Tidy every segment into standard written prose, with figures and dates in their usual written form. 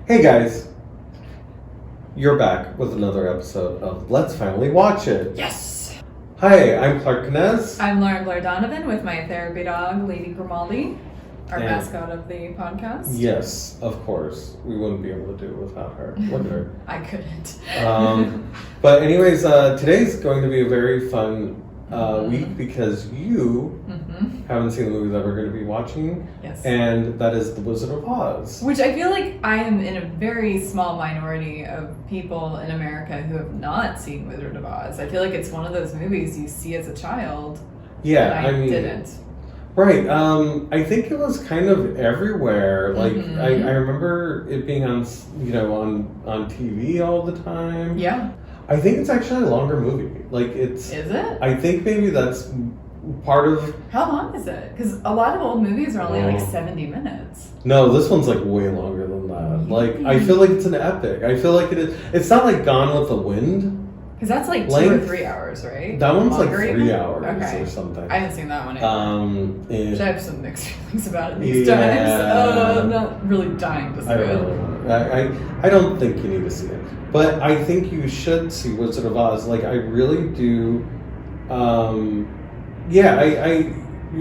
Hey guys, you're back with another episode of Let's Finally Watch It. Yes! Hi, I'm Clark and Canez. I'm Lauren-Blair Donovan with my therapy dog, Lady Grimaldi, our mascot of the podcast. Yes, of course. We wouldn't be able to do it without her. Look at her. I couldn't. But anyways, today's going to be a very fun week because you haven't seen the movie that we're going to be watching. Yes. And that is The Wizard of Oz. Which I feel like I am in a very small minority of people in America who have not seen Wizard of Oz. I feel like it's one of those movies you see as a child. Yeah, and I didn't. Right. I think it was kind of everywhere. Like I remember it being on TV all the time. Yeah. I think it's actually a longer movie. Is it? I think maybe that's part of. How long is it? Because a lot of old movies are only like 70 minutes. No, this one's like way longer than that. Like I feel like it's an epic. I feel like it is. It's not like Gone with the Wind. Because that's like 2 or 3 hours, right? That one's longer like 3 even? hours okay. or something. I haven't seen that one either. Which I have some mixed feelings about it these times. I'm not really dying to see it. I don't think you need to see it. But I think you should see Wizard of Oz. Like, I really do.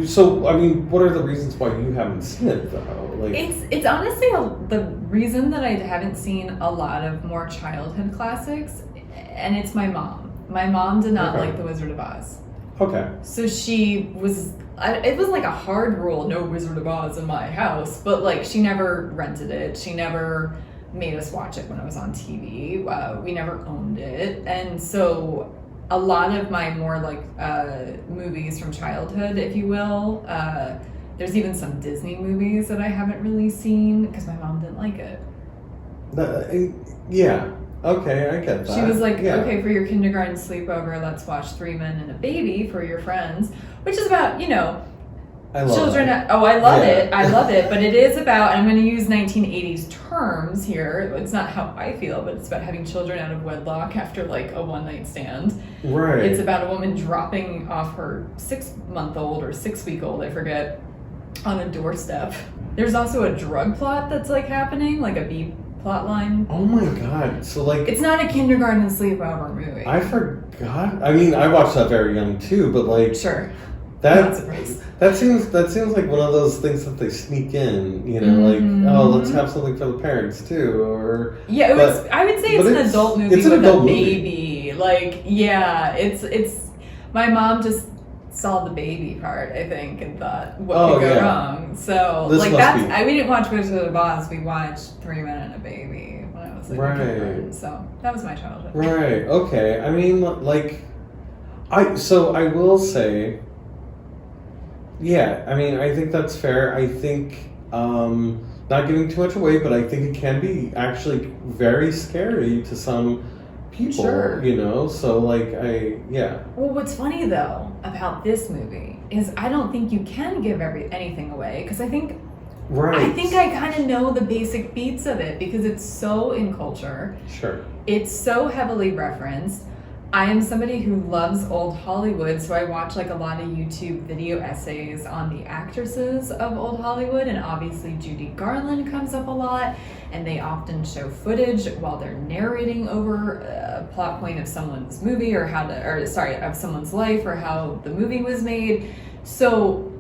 So, I mean, what are the reasons why you haven't seen it, though? Like, it's honestly the reason that I haven't seen a lot of more childhood classics, and it's my mom. My mom did not like The Wizard of Oz. Okay. So she was... It was like a hard rule, no Wizard of Oz in my house, but like she never rented it. She never made us watch it when it was on TV. We never owned it. And so a lot of my more like movies from childhood, if you will, there's even some Disney movies that I haven't really seen because my mom didn't like it. Yeah. Okay, I get that. She was like, okay, for your kindergarten sleepover, let's watch 3 Men and a Baby for your friends, which is about, children. That. I love it. I love it. But it is about, and I'm going to use 1980s terms here. It's not how I feel, but it's about having children out of wedlock after like a one-night stand. Right. It's about a woman dropping off her 6-month-old or 6-week-old, I forget, on a doorstep. There's also a drug plot that's like happening, like a B plot line. Oh my god. So like it's not a kindergarten sleepover movie. I forgot. I mean, I watched that very young too, but like sure. That seems like one of those things that they sneak in, let's have something for the parents too, or I would say it's an adult movie with a baby. Like, yeah, it's my mom just saw the baby part, I think, and thought what could go wrong. So we didn't watch Wizard of Oz. We watched 3 Men and a Baby when I was like kindergarten. So that was my childhood. Right. Okay. I mean, I will say. Yeah, I mean, I think that's fair. I think, not giving too much away, but I think it can be actually very scary to some people, so Well, what's funny, though, about this movie is I don't think you can give anything away, because I think I kind of know the basic beats of it, because it's so in culture. Sure. It's so heavily referenced. I am somebody who loves old Hollywood, so I watch like a lot of YouTube video essays on the actresses of old Hollywood, and obviously Judy Garland comes up a lot, and they often show footage while they're narrating over a plot point of someone's movie of someone's life or how the movie was made. So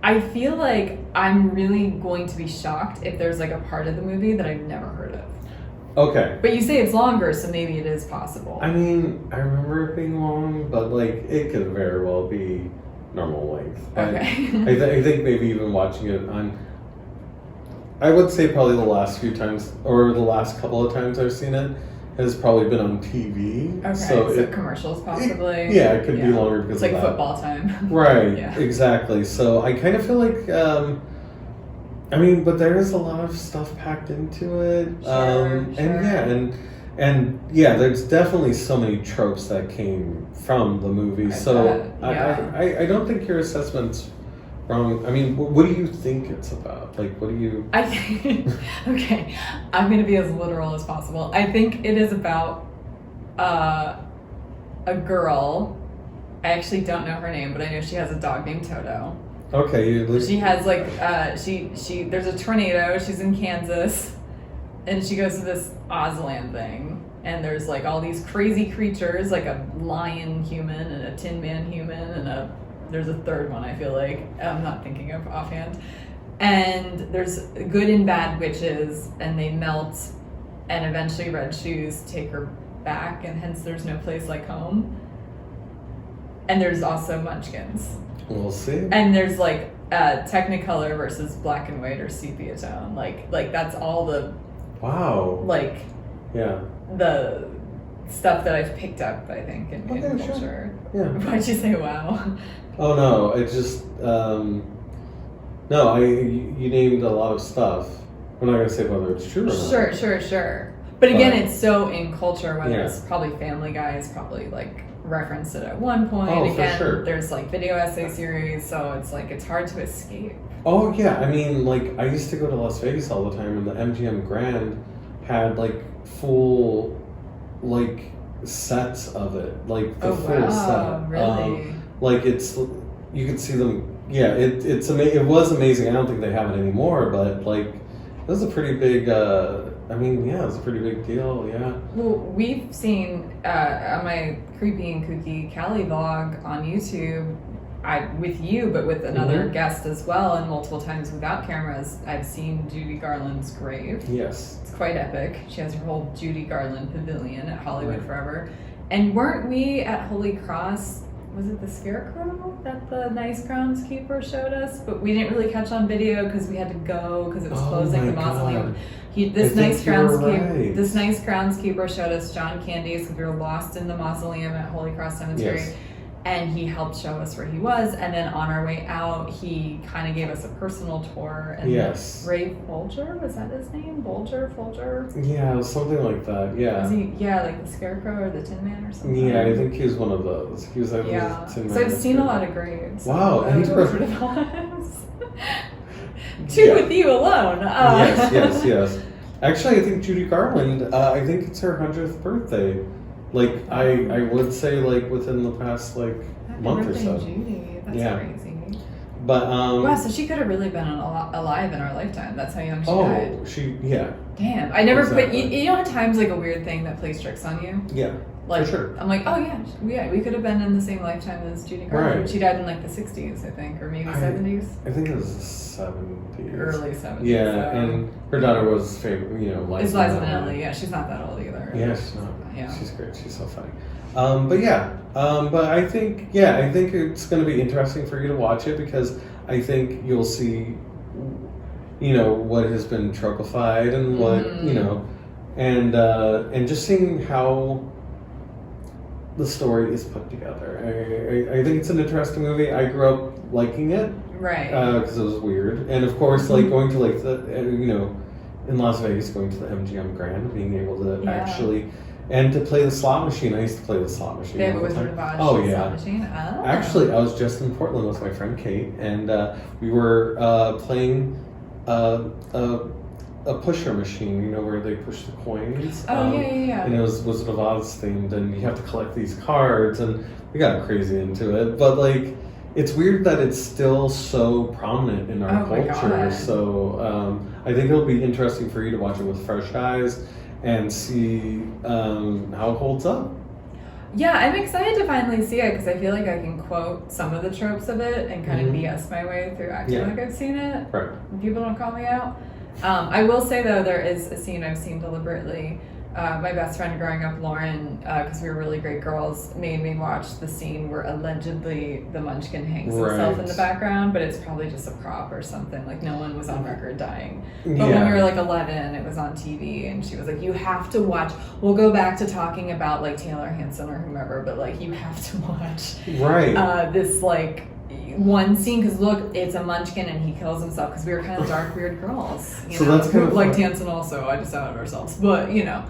I feel like I'm really going to be shocked if there's like a part of the movie that I've never heard of. Okay. But you say it's longer, so maybe it is possible. I mean, I remember it being long, but it could very well be normal length. Okay. I think maybe even watching it on, I would say probably the last few times, or the last couple of times I've seen it, has probably been on TV. Okay, so commercials possibly. It could be longer because it's like of that. football time. Right, exactly. So I kind of feel like, but there is a lot of stuff packed into it. Sure. And there's definitely so many tropes that came from the movie. I don't think your assessment's wrong. I mean, what do you think it's about? Like, what do you... Okay, I'm going to be as literal as possible. I think it is about a girl. I actually don't know her name, but I know she has a dog named Toto. Okay, she has there's a tornado. She's in Kansas. and she goes to this Ozland thing, and there's like all these crazy creatures, like a lion human and a Tin Man human, and there's a third one I feel like I'm not thinking of offhand. And there's good and bad witches, and they melt, and eventually Red Shoes take her back, and hence there's no place like home. And there's also Munchkins. We'll see. And there's like Technicolor versus black and white or sepia tone. Like that's all the like the stuff that I've picked up, I think, in culture. Sure. Yeah. Why'd you say wow? Oh no, it just you named a lot of stuff. I'm not gonna say whether it's true or not. Sure. But again, it's so in culture, whether it's probably Family Guy is probably like referenced it at one point. Again, for sure. There's like video essay series, so it's like it's hard to escape. Oh yeah, I mean, like I used to go to Las Vegas all the time, and the MGM Grand had like full like sets of it, like the full set. Really? Like you could see them. Yeah, it's amazing. It was amazing. I don't think they have it anymore, but like it was a pretty big. It was a pretty big deal. Yeah. Well, we've seen on my Creepy and Kooky Callie vlog on YouTube, with you, but with another guest as well, and multiple times without cameras, I've seen Judy Garland's grave. Yes. It's quite epic. She has her whole Judy Garland pavilion at Hollywood Forever. And weren't we at Holy Cross? Was it the Scarecrow that the nice groundskeeper showed us? But we didn't really catch on video because we had to go because it was closing the mausoleum. This nice groundskeeper showed us John Canez because we were lost in the mausoleum at Holy Cross Cemetery. Yes. And he helped show us where he was. And then on our way out, he kind of gave us a personal tour. And Ray Folger, was that his name? Folger? Yeah, it was something like that. Yeah. Was he, like the Scarecrow or the Tin Man or something? Yeah, I think he was one of those. He was like Tin Man. So I've seen a lot of graves. Wow. And he's Two with you alone. Yes. Actually, I think Judy Garland, I think it's her 100th birthday. Like, I would say, like, within the past, like, month or so. Judy. That's crazy. But, wow, so she could have really been alive in our lifetime. That's how young she died. Damn. I never put, you know at times, like, a weird thing that plays tricks on you? Yeah. Like, for sure. I'm like, we could have been in the same lifetime as Judy Garland. Right. She died in, like, the 60s, I think, or maybe 70s? I think it was the 70s. Early 70s. Yeah, and her daughter was favorite, Liza Minnelli. Yeah, she's not that old either. Yeah, she's not. Yeah. She's great. She's so funny. But I think it's going to be interesting for you to watch it because I think you'll see, what has been tropified and what, and just seeing how the story is put together. I think it's an interesting movie. I grew up liking it. Right. Because it was weird. And of course, like going to like the, in Las Vegas, going to the MGM Grand, being able to actually, and to play the slot machine. I used to play the slot machine. They have a Wizard of Oz slot machine? Oh. Actually, I was just in Portland with my friend Kate, and we were playing a pusher machine, where they push the coins. And it was Wizard of Oz themed, and you have to collect these cards, and we got crazy into it. But like, it's weird that it's still so prominent in our culture. So I think it'll be interesting for you to watch it with fresh eyes and see how it holds up. Yeah, I'm excited to finally see it because I feel like I can quote some of the tropes of it and kind of BS my way through acting like I've seen it. Right. People don't call me out. I will say, though, there is a scene I've seen deliberately. My best friend growing up, Lauren, because we were really great girls, made me watch the scene where allegedly the Munchkin hangs himself in the background, but it's probably just a prop or something. Like, no one was on record dying. But when we were, like, 11, it was on TV, and she was like, you have to watch. We'll go back to talking about, like, Taylor Hanson or whomever, but, like, you have to watch this, like, one scene, because look, it's a Munchkin and he kills himself, because we were kind of dark, weird girls. So that's kind of like Hanson also. I just outed ourselves, but Yeah,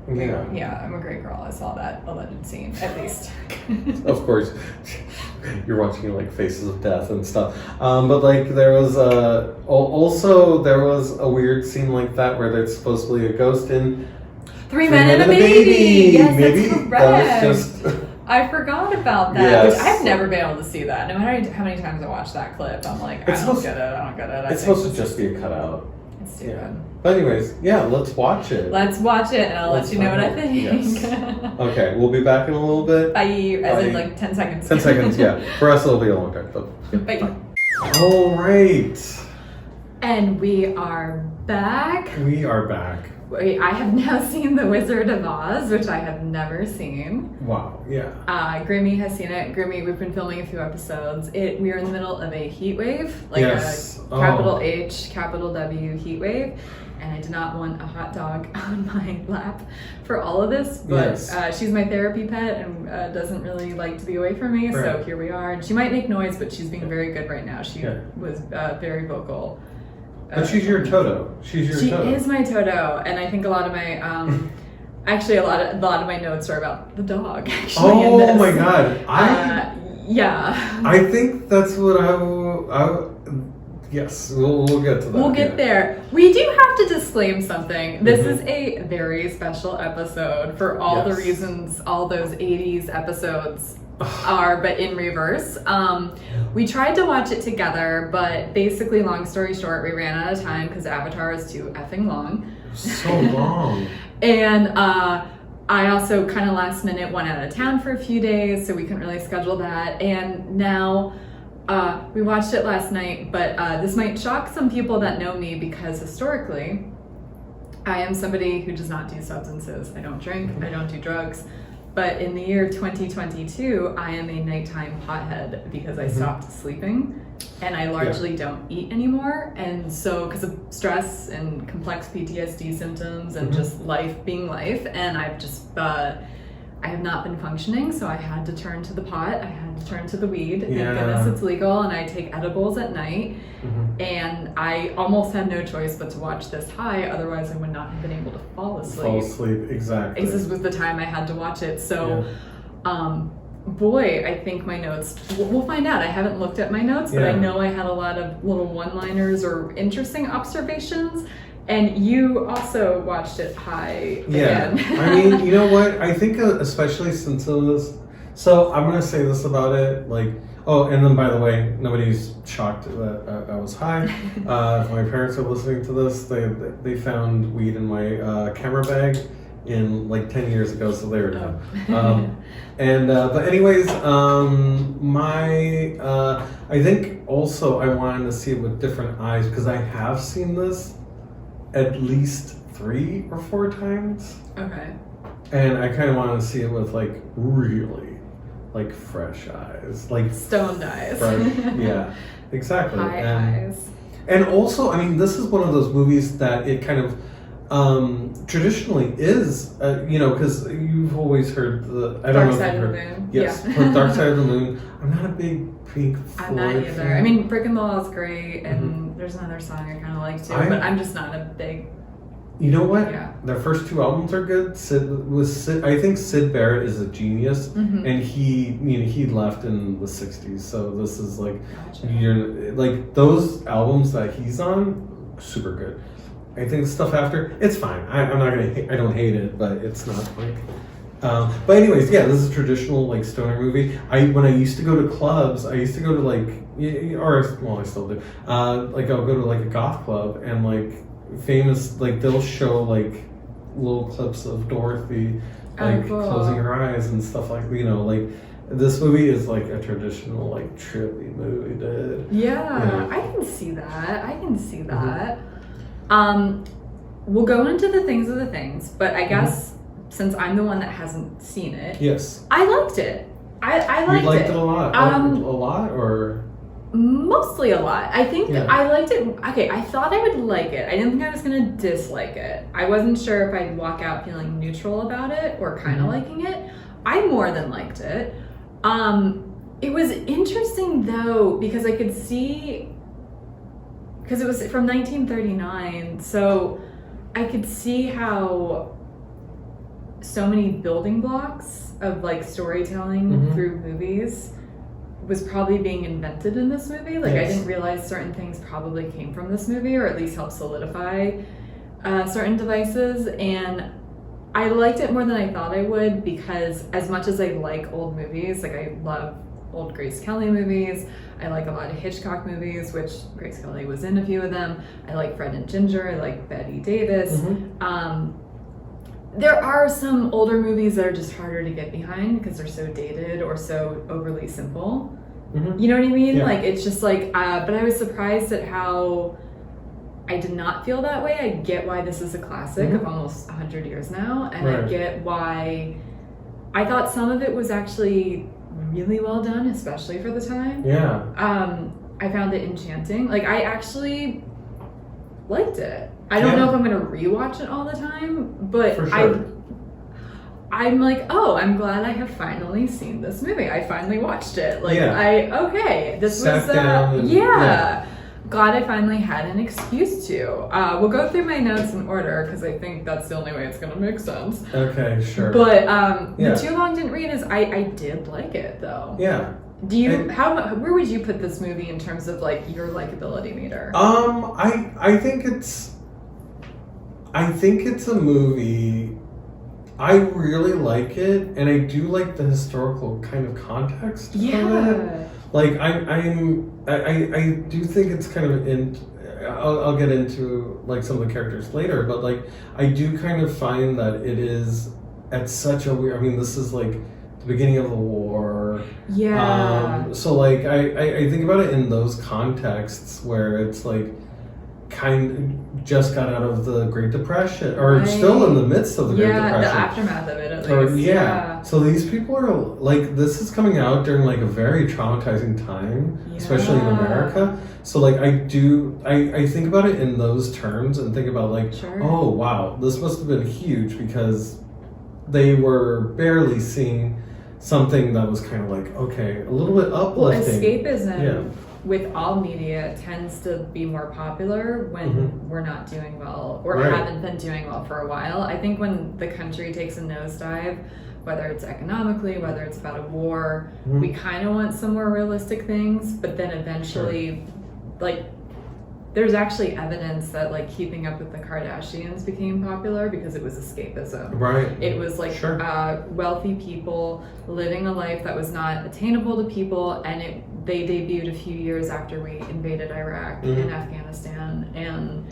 I'm a great girl. I saw that alleged scene at least. Of course, you're watching like Faces of Death and stuff. But like there was also there was a weird scene like that where there's supposedly a ghost in Three Men and a Baby. Yes, maybe that's correct. That was just. I forgot about that, which I've never been able to see that. No matter how many times I watch that clip, I'm like, I don't get it. It's supposed to just be a cutout. It's stupid. But anyways, yeah, let's watch it. Let's watch it, and I'll let you know what I think. Yes. Okay, we'll be back in a little bit. Bye. As in like 10 seconds. 10 seconds, yeah. For us, it'll be a long time. But yeah, Bye. All right. And we are back. We are back. Wait, I have now seen The Wizard of Oz, which I have never seen. Wow, yeah. Grimmy has seen it. Grimmy, we've been filming a few episodes. We are in the middle of a heat wave, like yes. a capital H, capital W heat wave. And I did not want a hot dog on my lap for all of this, but yes. She's my therapy pet and doesn't really like to be away from me, so here we are. And she might make noise, but she's being very good right now. She was very vocal. But she's your Toto. She's your Toto. She is my Toto, and I think a lot of my actually a lot of my notes are about the dog. Actually, oh my god! Yeah. I think that's what yes, we'll get to that. We'll get there. We do have to disclaim something. This is a very special episode for all the reasons all those 80s episodes are, but in reverse. We tried to watch it together, but basically, long story short, we ran out of time because Avatar is too effing long. So long. And I also kind of last minute went out of town for a few days, so we couldn't really schedule that. And now we watched it last night, but this might shock some people that know me because historically, I am somebody who does not do substances. I don't drink, I don't do drugs. But in the year 2022, I am a nighttime pothead because I stopped sleeping and I largely don't eat anymore. And so, because of stress and complex PTSD symptoms and just life being life, and I've just, I have not been functioning, so I had to turn to the pot, I had to turn to the weed. Thank goodness it's legal, and I take edibles at night. And I almost had no choice but to watch this high, otherwise I would not have been able to fall asleep. Fall asleep, exactly. This was the time I had to watch it. So, boy, I think my notes, we'll find out. I haven't looked at my notes, but I know I had a lot of little one-liners or interesting observations. And you also watched it high again. I mean, you know what? I think especially since it was... So I'm going to say this about it, like... Oh, and then by the way, nobody's shocked that I was high. If my parents are listening to this, they found weed in my camera bag in like 10 years ago, so they were done. But anyways, I think also I wanted to see it with different eyes because I have seen this at least 3 or 4 times. Okay. And I kind of wanted to see it with like really like fresh eyes, like stoned eyes. Yeah, exactly. High eyes. And also, I mean, this is one of those movies that it kind of traditionally is, you know, because you've always heard the Dark Side of the Moon. Yes, Dark Side of the Moon. I'm not a big Pink Floyd I'm not either. fan. I mean, Brick and the Law is great, and there's another song I kind of like too, but I'm just not a big. You know what? Yeah. Their first 2 albums are good. I think Syd Barrett is a genius, and he left in the '60s. So this is like, like those albums that he's on, super good. I think the stuff after, it's fine. I'm not gonna. I don't hate it, but it's not like. But anyways, yeah, this is a traditional like stoner movie. When I used to go to clubs, I used to go to like, I still do. Like I'll go to like a goth club and like. Famous, like they'll show like little clips of Dorothy like closing her eyes and stuff like, you know, like this movie is like a traditional like trippy movie, dude. Yeah, I can see that. We'll go into the things of the things, but I guess since I'm the one that hasn't seen it, I liked it. I liked it. You liked it a lot. A lot or mostly a lot. I think I liked it. Okay, I thought I would like it. I didn't think I was gonna dislike it. I wasn't sure if I'd walk out feeling neutral about it or kind of liking it. I more than liked it. It was interesting though because I could see, because it was from 1939, so I could see how so many building blocks of like storytelling through movies was probably being invented in this movie. Like I didn't realize certain things probably came from this movie, or at least helped solidify certain devices. And I liked it more than I thought I would because as much as I like old movies, like I love old Grace Kelly movies. I like a lot of Hitchcock movies, which Grace Kelly was in a few of them. I like Fred and Ginger. I like Bette Davis. There are some older movies that are just harder to get behind because they're so dated or so overly simple. You know what I mean? Yeah. Like, it's just like, but I was surprised at how I did not feel that way. I get why this is a classic of almost 100 years now, and I get why I thought some of it was actually really well done, especially for the time. I found it enchanting. Like, I actually liked it. I don't know if I'm going to rewatch it all the time, but For sure. I'm like, oh, I'm glad I have finally seen this movie. I finally watched it. Like, this Sat was, down and, glad I finally had an excuse to. We'll go through my notes in order because I think that's the only way it's going to make sense. Okay, sure. But the Too Long Didn't Read is, I did like it though. Yeah. Do you, where would you put this movie in terms of like your likability meter? I think it's a movie. I really like it, and I do like the historical kind of context of it. Like I do think it's kind of I'll get into like some of the characters later, but like I do kind of find that it is at such a weird. I mean, this is like the beginning of the war. So like I think about it in those contexts where it's like just got out of the Great Depression, or still in the midst of the Great Depression. The aftermath of it, at least. So these people are like, this is coming out during like a very traumatizing time, especially in America. So like I think about it in those terms and think about like, oh wow, this must have been huge because they were barely seeing something that was kind of like, okay, a little bit uplifting. Well, escapism with all media tends to be more popular when we're not doing well or haven't been doing well for a while. I think when the country takes a nosedive, whether it's economically, whether it's about a war, we kind of want some more realistic things, but then eventually, like, there's actually evidence that like Keeping Up with the Kardashians became popular because it was escapism. It was like wealthy people living a life that was not attainable to people, and they debuted a few years after we invaded Iraq and Afghanistan, and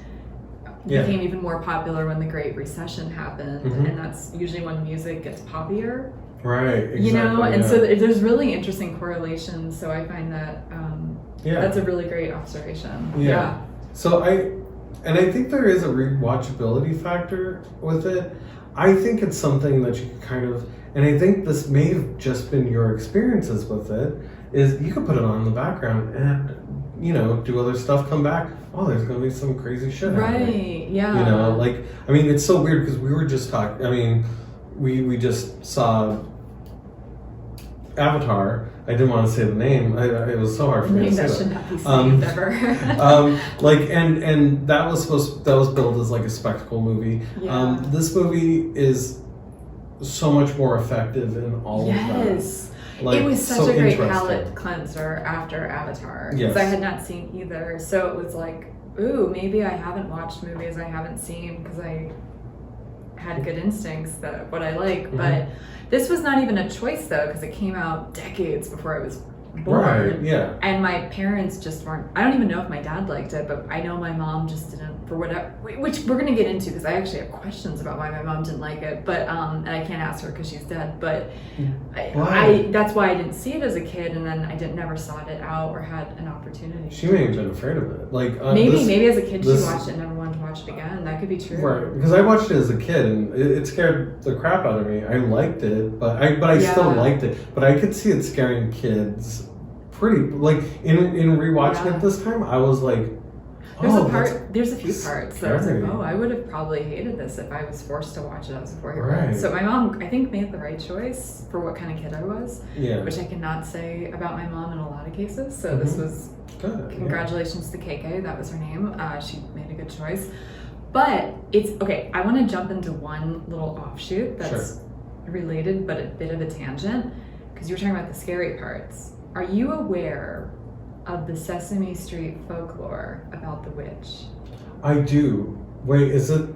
became even more popular when the Great Recession happened, and that's usually when music gets poppier. You know, and so there's really interesting correlations. So I find that that's a really great observation. So I think there is a rewatchability factor with it. I think it's something that you kind of, and I think this may have just been your experiences with it, is you could put it on in the background and, you know, do other stuff, come back, oh, there's going to be some crazy shit happening. You know, like, I mean, it's so weird because we were just talking, I mean, we just saw Avatar. I didn't want to say the name. It was so hard for me to say that. Should not be saved ever. Like, and that was billed as like a spectacle movie. This movie is so much more effective in all of that. Like, it was such a great palate cleanser after Avatar. Because I had not seen either. So it was like, ooh, maybe I haven't watched movies I haven't seen because I had good instincts that what I like. But this was not even a choice though, because it came out decades before I was born. And my parents just weren't, I don't even know if my dad liked it, but I know my mom just didn't, for whatever, which we're going to get into because I actually have questions about why my mom didn't like it, but and I can't ask her because she's dead, but I that's why I didn't see it as a kid, and then I never sought it out or had an opportunity. She may have been afraid of it. Like maybe as a kid she watched it and never wanted to watch it again. That could be true. Right, because I watched it as a kid and it scared the crap out of me. I liked it, but I still liked it. But I could see it scaring kids pretty, like in rewatching it this time, I was like, there's a few parts that I was like, oh, I would have probably hated this if I was forced to watch it as a 4-year-old. So my mom, I think, made the right choice for what kind of kid I was, which I cannot say about my mom in a lot of cases. So this was good. Congratulations to KK, that was her name. She made a good choice. But it's okay. I want to jump into one little offshoot that's related, but a bit of a tangent, because you were talking about the scary parts. Are you aware of the Sesame Street folklore about the witch? I do. Wait, is it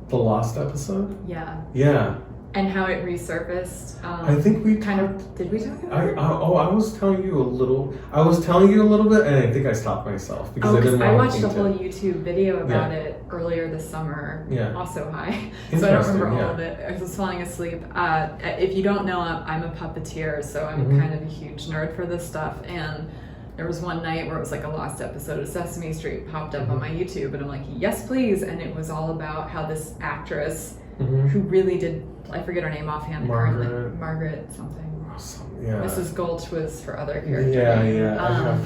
the Lost episode? Yeah. Yeah. and how it resurfaced. I think we did we talk about it? I was telling you a little. I was telling you a little bit, and I think I stopped myself because I didn't. I want watched to a whole YouTube video about it earlier this summer. Yeah. Also high, so I don't remember all of it. I was falling asleep. If you don't know, I'm a puppeteer, so I'm kind of a huge nerd for this stuff. And there was one night where it was like a lost episode of Sesame Street popped up on my YouTube, and I'm like, yes, please. And it was all about how this actress who really did. I forget her name offhand. Margaret something. Awesome. Yeah. Mrs. Gulch was for other characters. Yeah.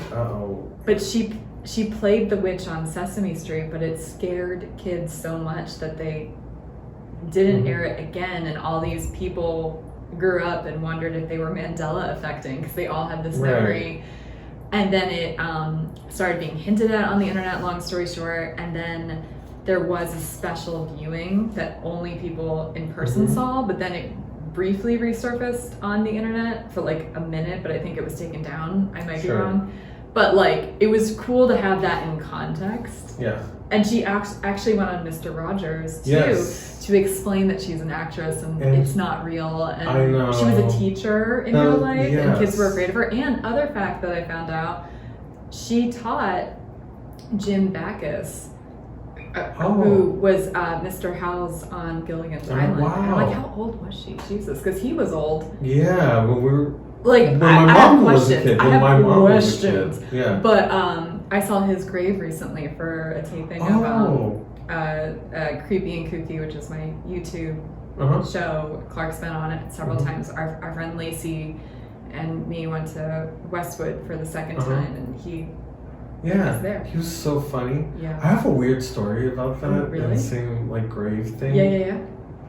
But she played the witch on Sesame Street, but it scared kids so much that they didn't air it again, and all these people grew up and wondered if they were Mandela affecting because they all had this memory. And then it started being hinted at on the internet, long story short, and then there was a special viewing that only people in person saw, but then it briefly resurfaced on the internet for like a minute, but I think it was taken down. I might be wrong. But like, it was cool to have that in context. Yeah. And she actually went on Mr. Rogers too to explain that she's an actress and it's not real. And I know. She was a teacher in real life and kids were afraid of her. And other fact that I found out, she taught Jim Backus, who was Mr. Howells on Gilligan's Island. Wow. And I'm like, how old was she? Jesus, because he was old. Yeah, when we were... Like, when I my have mom was a questions. kid. I When have my mom questions. was a kid. Yeah. But I saw his grave recently for a taping of Creepy and Kooky, which is my YouTube show. Clark's been on it several times. Our friend Lacey and me went to Westwood for the second time, and he was there. He was so funny. Yeah. I have a weird story about that. Oh, really? That same like grave thing. Yeah.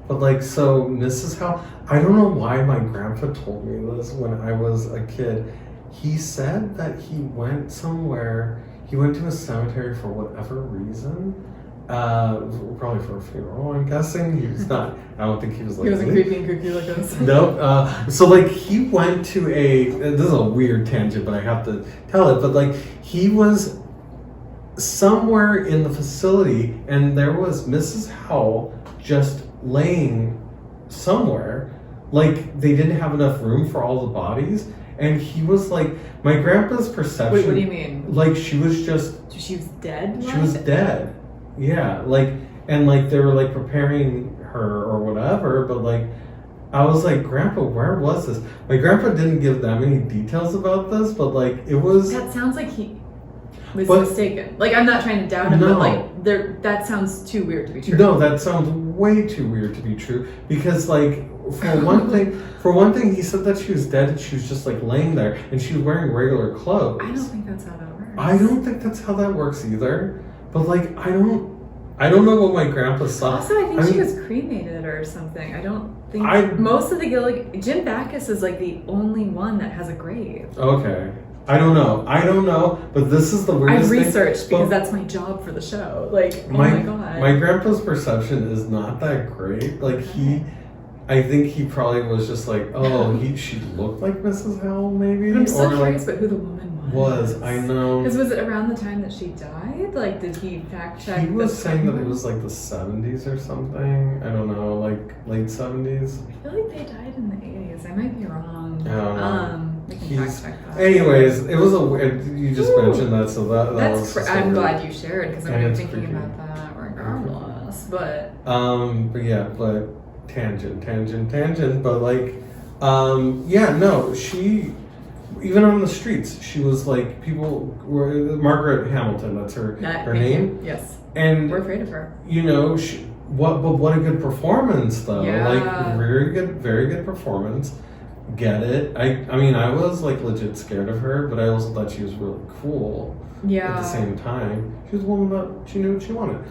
But like, so Mrs. Howell, I don't know why my grandpa told me this when I was a kid. He said that he went somewhere, he went to a cemetery for whatever reason, probably for a funeral, I'm guessing. He was not, I don't think he was like... He wasn't creepy and kooky like us. Nope. So like, he went to this is a weird tangent, but I have to tell it, but like, he was somewhere in the facility and there was Mrs. Howell just laying somewhere, like they didn't have enough room for all the bodies, and he was like, my grandpa's perception. Wait, what do you mean? Like she was dead? She was dead. Yeah, like, and like they were like preparing her or whatever, but like I was like, Grandpa, where was this? My grandpa didn't give that many details about this, but like it was. That sounds like he was mistaken. Like, I'm not trying to doubt him, but like that sounds too weird to be true. No, that sounds way too weird to be true, because like for one thing he said that she was dead and she was just like laying there and she was wearing regular clothes. I don't think that's how that works. I don't think that's how that works either. But like I don't know what my grandpa saw. Also, I think she was cremated or something. I don't think most of the Jim Backus is like the only one that has a grave. Okay. I don't know, but this is the weirdest thing. I've researched because that's my job for the show. Like, oh my god. My grandpa's perception is not that great. Like I think he probably was just like, she looked like Mrs. Howell maybe. But I'm so curious about who the woman was. I know. Because was it around the time that she died? Like, did he fact check? He was saying that it was like the 70s or something. I don't know, like late 70s. I feel like they died in the 80s. I might be wrong. I don't know. We can fact check that. Anyways, it was you just mentioned that, so that was. I'm glad you shared because I'm thinking about that regardless. But tangent. But like, she. Even on the streets, she was like, people were Margaret Hamilton. That's her name. Yes, and we're afraid of her. You know, what a good performance though. Yeah. Like very good performance. Get it? I mean, I was like legit scared of her, but I also thought she was really cool. Yeah. At the same time, she was a woman that she knew what she wanted.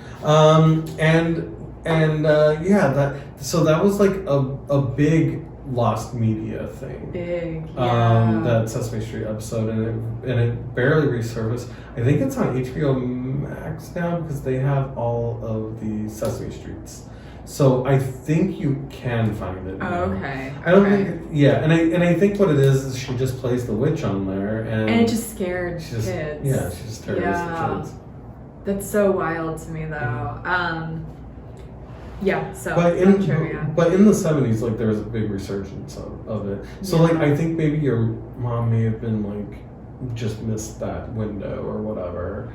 That was like a big lost media thing. Big, yeah. That Sesame Street episode, and it barely resurfaced. I think it's on HBO Max now because they have all of the Sesame Streets. So I think you can find it. Oh, okay. I don't think. Yeah, and I think what it is she just plays the witch on there, and it just scared kids. Yeah, she just terrorized the kids. That's so wild to me, though. Yeah, so But trivia. in the 70s, like there was a big resurgence of it. So like I think maybe your mom may have been like just missed that window or whatever.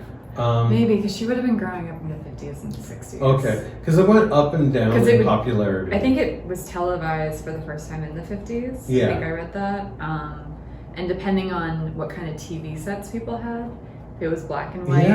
Maybe because she would have been growing up in the 50s and 60s. Okay, because it went up and down in popularity. I think it was televised for the first time in the 50s. Yeah. I think I read that. And depending on what kind of TV sets people had, if it was black and white,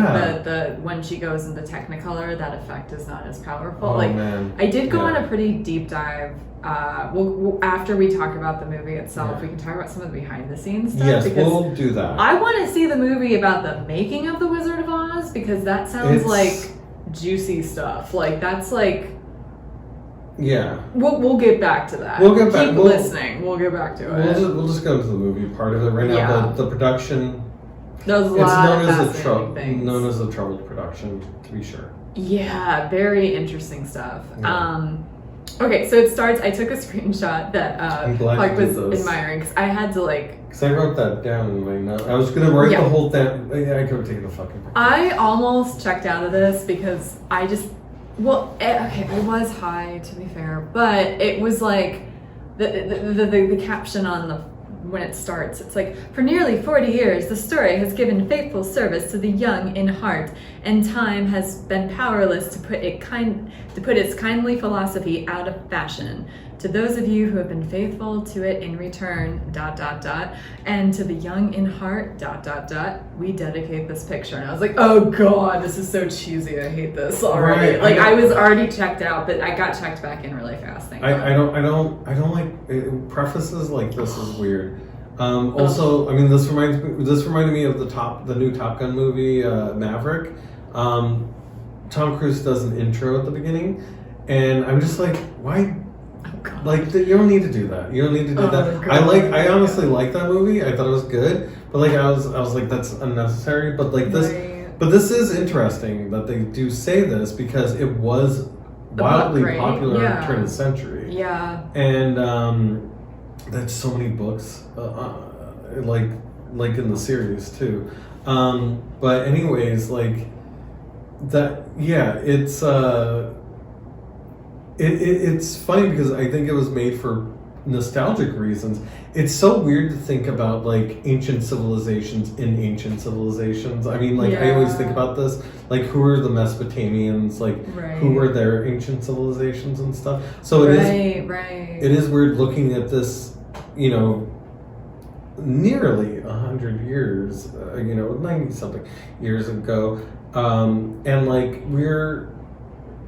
the when she goes into Technicolor, that effect is not as powerful. Oh, man. I did go on a pretty deep dive. After we talk about the movie itself, we can talk about some of the behind the scenes stuff. Yes, because we'll do that. I want to see the movie about the making of The Wizard of Oz because that sounds like juicy stuff. Like that's like. Yeah. We'll get back to that. We'll get back. Keep listening. We'll get back to it. We'll just go to the movie part of it right now. Yeah. The production. There's a lot of fascinating things. Known as the troubled production, to be sure. Yeah, very interesting stuff. Yeah. Okay, so it starts. I took a screenshot that Clark was admiring because I had to like. Because I wrote that down in my note. I was gonna write the whole thing. Yeah, I could have taken a fucking picture. I almost checked out of this because I just. Well, okay, I was high to be fair, but it was like the caption on the when it starts. It's like, for nearly 40 years, the story has given faithful service to the young in heart, and time has been powerless to put its kindly philosophy out of fashion. To those of you who have been faithful to it in return, ... and to the young in heart, ... we dedicate this picture. And I was like, oh god, this is so cheesy. I hate this already. Right, I was already checked out, but I got checked back in really fast. I don't like prefaces like this is weird. Also, I mean, this reminded me of the new Top Gun movie, Maverick. Tom Cruise does an intro at the begining, and I'm just like, why? God. Like, you don't need to do that. You don't need to do that. God. I honestly like that movie. I thought it was good, but like I was like, that's unnecessary. But like this, but this is interesting that they do say this because it was wildly popular at the turn of the century. Yeah. And there's so many books, like in the series too. But anyways, like that. Yeah, it's funny because I think it was made for nostalgic reasons. It's so weird to think about like ancient civilizations in ancient civilizations. I mean, like I always think about this, like who are the Mesopotamians, like who were their ancient civilizations and stuff. So it is weird looking at this, you know, nearly 100 years, 90 something years ago, and like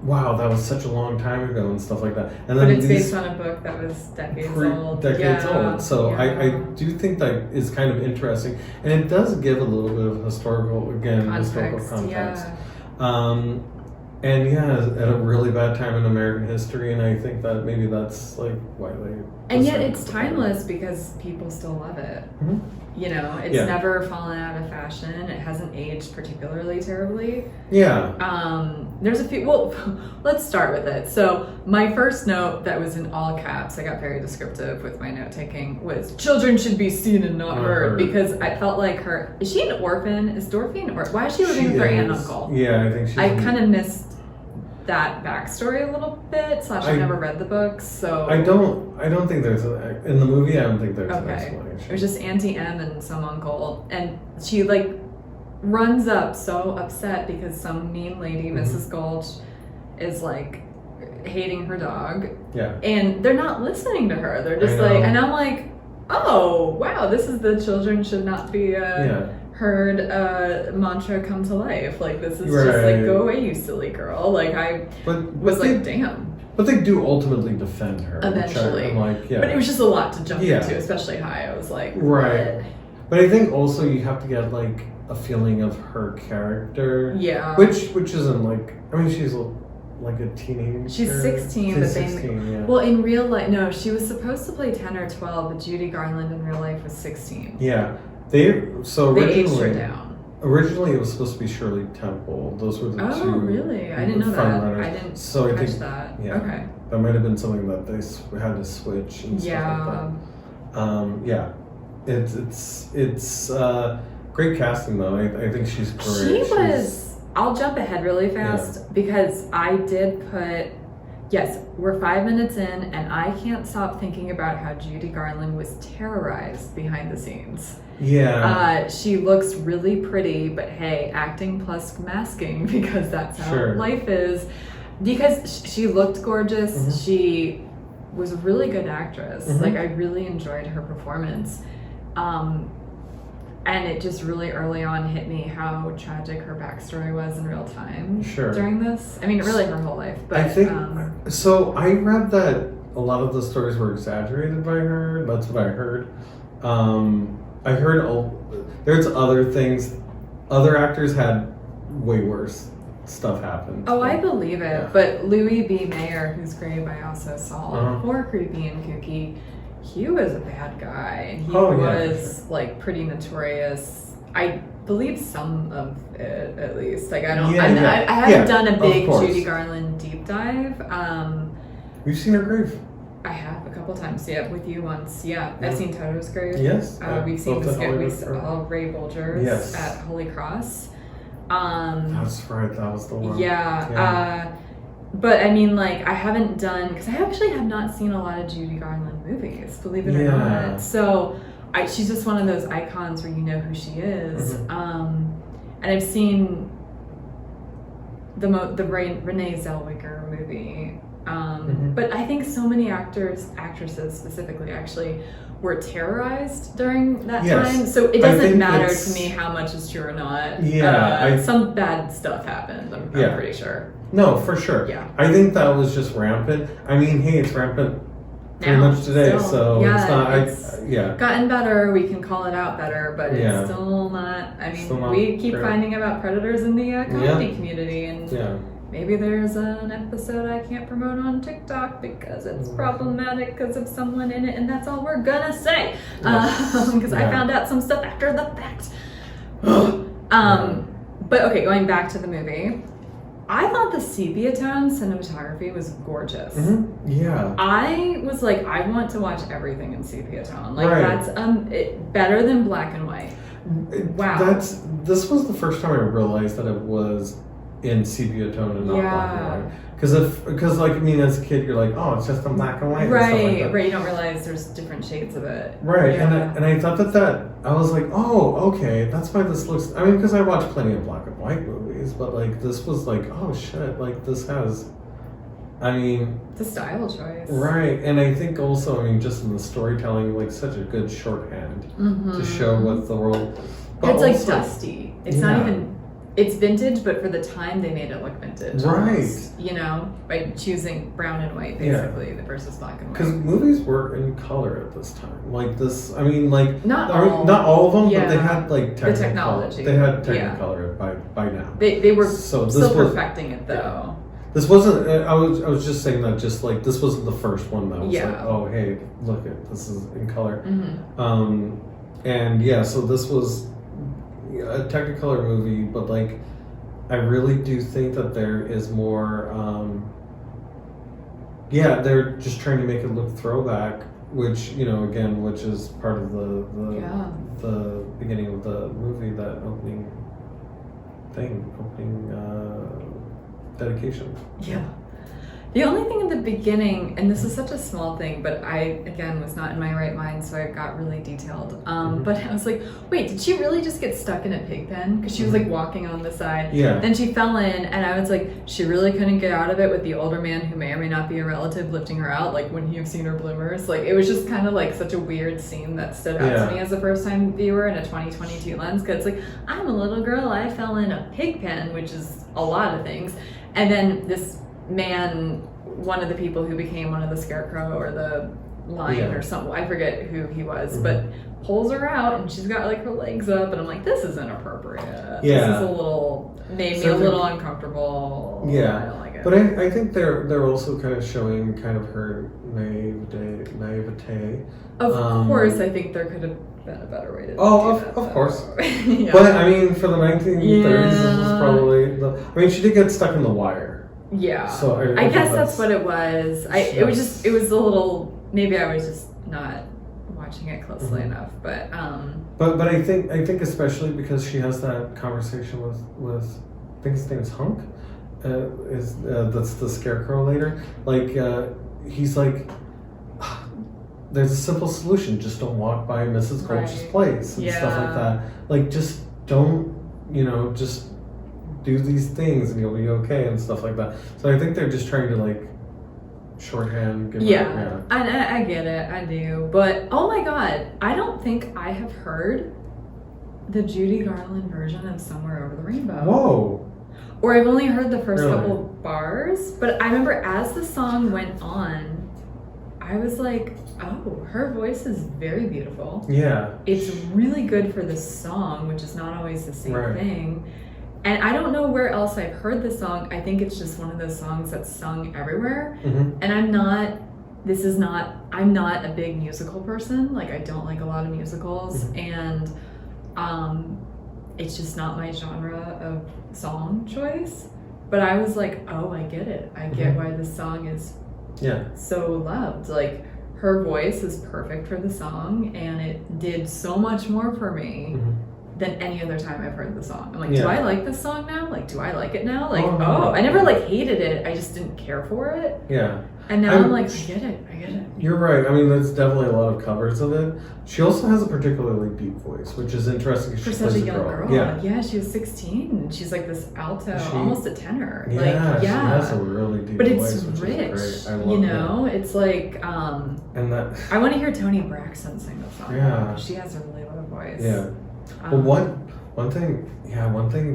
wow, that was such a long time ago and stuff like that. And then but it's based on a book that was decades old. So I do think that is kind of interesting. And it does give a little bit of historical context. And at a really bad time in American history, and I think that maybe that's like why they... And yet it's timeless because people still love it. Mm-hmm. You know, it's never fallen out of fashion. It hasn't aged particularly terribly. Yeah. There's a few... Well, let's start with it. So my first note that was in all caps, I got very descriptive with my note-taking, was children should be seen and not heard. Because I felt like her... Is she an orphan? Is Dorothy an orphan? Why is she living with her aunt and uncle? Yeah, I think she's... I kind of missed that backstory a little bit, / I never read the books, so... I don't think there's in the movie, I don't think there's an explanation. It was just Auntie M and some uncle, and she like runs up so upset because some mean lady, Mrs. Gulch, is like hating her dog. Yeah. And they're not listening to her. They're just like, and I'm like, oh wow, this is the children should not be heard mantra come to life. Like this is just like, go away, you silly girl. Like damn. But they do ultimately defend her. Eventually. But it was just a lot to jump into, especially high. I was like, right. What? But I think also you have to get like a feeling of her character. Yeah. Which isn't like, I mean, she's like a teenager. She's 16, but 16, well, in real life, no, she was supposed to play 10 or 12, but Judy Garland in real life was 16. Yeah. They aged her down. Originally, it was supposed to be Shirley Temple. Those were the two. Oh, really? I didn't know that. I didn't catch that. Yeah, okay. That might have been something that they had to switch and stuff like that. It's great casting though. I think she's great. I'll jump ahead really fast because I did put Yes, we're 5 minutes in, and I can't stop thinking about how Judy Garland was terrorized behind the scenes. Yeah. She looks really pretty, but hey, acting plus masking because that's how life is. Because she looked gorgeous, she was a really good actress. Like, I really enjoyed her performance. And it just really early on hit me how tragic her backstory was in real time during this. I mean, really her whole life. But I think, so I read that a lot of the stories were exaggerated by her. That's what I heard. I heard there's other things. Other actors had way worse stuff happen. Oh, I believe it. Yeah. But Louis B. Mayer, whose grave I also saw before Creepy and Kooky, he was a bad guy. And he was like pretty notorious. I believe some of it, at least. Like, I don't. I haven't done a big Judy Garland deep dive. You've seen her grave. I have a couple times, with you once. Yeah, I've seen Toto's grave. Yes. We've seen Ray Bolger's at Holy Cross. That's right, that was the one. Yeah. But I mean, like, I haven't done, because I actually have not seen a lot of Judy Garland movies, believe it or not. So she's just one of those icons where you know who she is. And I've seen the Renee Zellweger movie. But I think so many actresses specifically, actually, were terrorized during that time. So it doesn't matter to me how much is true or not. Yeah. Some bad stuff happened, I'm pretty sure. No, for sure. Yeah. I think that was just rampant. I mean, hey, it's rampant pretty much today, so it's not... gotten better, we can call it out better, but it's still not... I mean, we keep finding about predators in the comedy community, and... Maybe there's an episode I can't promote on TikTok because it's problematic because of someone in it, and that's all we're gonna say. Because I found out some stuff after the fact. But okay, going back to the movie, I thought the sepia tone cinematography was gorgeous. Yeah. I was like, I want to watch everything in sepia tone. Like that's better than black and white. Wow. This was the first time I realized that it was in sepia tone and not black and white. Because like, I mean, as a kid, you're like, oh, it's just in black and white. Right, and right. You don't realize there's different shades of it. Right, and I thought that I was like, oh, okay, that's why this looks. I mean, because I watched plenty of black and white movies, but like this was like, oh shit, like this has. I mean, it's a style choice. Right, and I think also, I mean, just in the storytelling, like such a good shorthand to show what the world. But it's also, like dusty. It's not even. It's vintage, but for the time they made it look vintage. Right. Almost, you know, by choosing brown and white, basically, versus black and white. Because movies were in color at this time. Like this, I mean, like... Not all of them, but they had, like, the technology. They had technicolor by now. They were still perfecting it, though. This wasn't... I was just saying that just, like, this wasn't the first one that was like, oh, hey, look it, this is in color. And, so this was... a Technicolor movie, but like I really do think that there is more they're just trying to make it look throwback, which, you know, again, which is part of the beginning of the movie, that opening dedication. The only thing in the beginning, and this is such a small thing, but I, again, was not in my right mind, so I got really detailed. But I was like, wait, did she really just get stuck in a pig pen? Because she was like walking on the side. Yeah. Then she fell in, and I was like, she really couldn't get out of it with the older man who may or may not be a relative lifting her out. Like, wouldn't you have seen her bloomers? Like, it was just kind of like such a weird scene that stood out to me as a first-time viewer in a 2022 lens. Because it's like, I'm a little girl, I fell in a pig pen, which is a lot of things. And then this man, one of the people who became one of the scarecrow or the lion or something, I forget who he was, but pulls her out and she's got like her legs up, and I'm like, this is inappropriate. This is made me a little uncomfortable. I don't like it. But I think they're also kind of showing kind of her naivete. Of course, I think there could have been a better way to do that. Of course. But I mean, for the 1930s, this was probably she did get stuck in the wire. Yeah, so I guess that's what it was. It was a little, maybe I was just not watching it closely enough, but I think especially because she has that conversation with I think his name is Hunk, that's the scarecrow later. Like he's like, there's a simple solution. Just don't walk by Mrs. Gulch's place and stuff like that. Like just don't, just do these things and you'll be okay and stuff like that. So I think they're just trying to like shorthand. And I get it, I do. But oh my god, I don't think I have heard the Judy Garland version of Somewhere Over the Rainbow. Whoa. Or I've only heard the first couple bars, but I remember as the song went on, I was like, oh, her voice is very beautiful. Yeah. It's really good for this song, which is not always the same thing. And I don't know where else I've heard this song. I think it's just one of those songs that's sung everywhere. Mm-hmm. And I'm not a big musical person. Like, I don't like a lot of musicals. Mm-hmm. And it's just not my genre of song choice. But I was like, oh, I get it. I get why this song is so loved. Like, her voice is perfect for the song, and it did so much more for me than any other time I've heard the song. I'm like, do I like this song now? Like, do I like it now? Like, I never like hated it. I just didn't care for it. Yeah. And now I'm like, I get it. You're right. I mean, there's definitely a lot of covers of it. She also has a particularly deep voice, which is interesting because for she such plays a young girl. Yeah, she was 16. She's like this alto, almost a tenor. Yeah, she has a really deep voice. But it's rich. I love it. It's like, and that I want to hear Toni Braxton sing the song. Yeah. She has a really low voice. Yeah. Well, one thing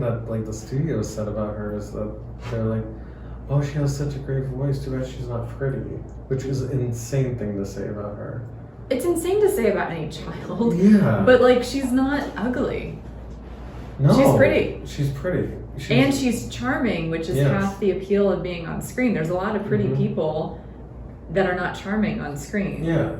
that like the studio said about her is that they're like, oh, she has such a great voice, too bad she's not pretty, which is an insane thing to say about her. It's insane to say about any child. Yeah. But like, she's not ugly. No. She's pretty. She's pretty. And she's charming, which is half the appeal of being on screen. There's a lot of pretty people that are not charming on screen. Yeah.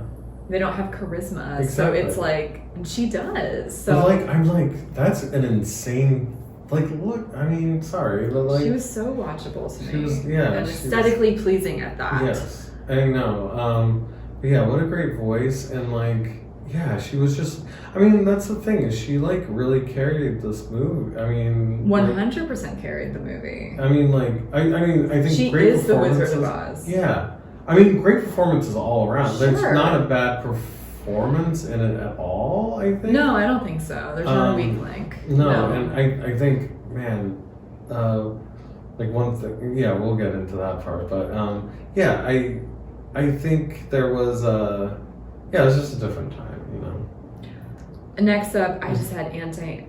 They don't have charisma. Exactly. So it's like, and she does. So but I'm like, that's an insane. Like, look, I mean, sorry, but like... She was so watchable to me. She was, and aesthetically pleasing at that. Yes, I know. But yeah, what a great voice, and like, yeah, she was just... I mean, that's the thing, is she like really carried this movie. I mean... 100% carried the movie. I mean, like, I think she great is the performances... Wizard of Oz. Yeah. I mean, great performances all around. Sure. There's not a bad performance in it at all, I think. No, I don't think so. There's not a weak link. No, and I think, man, like one thing, we'll get into that part, but I think there was it was just a different time, Next up, I just had Auntie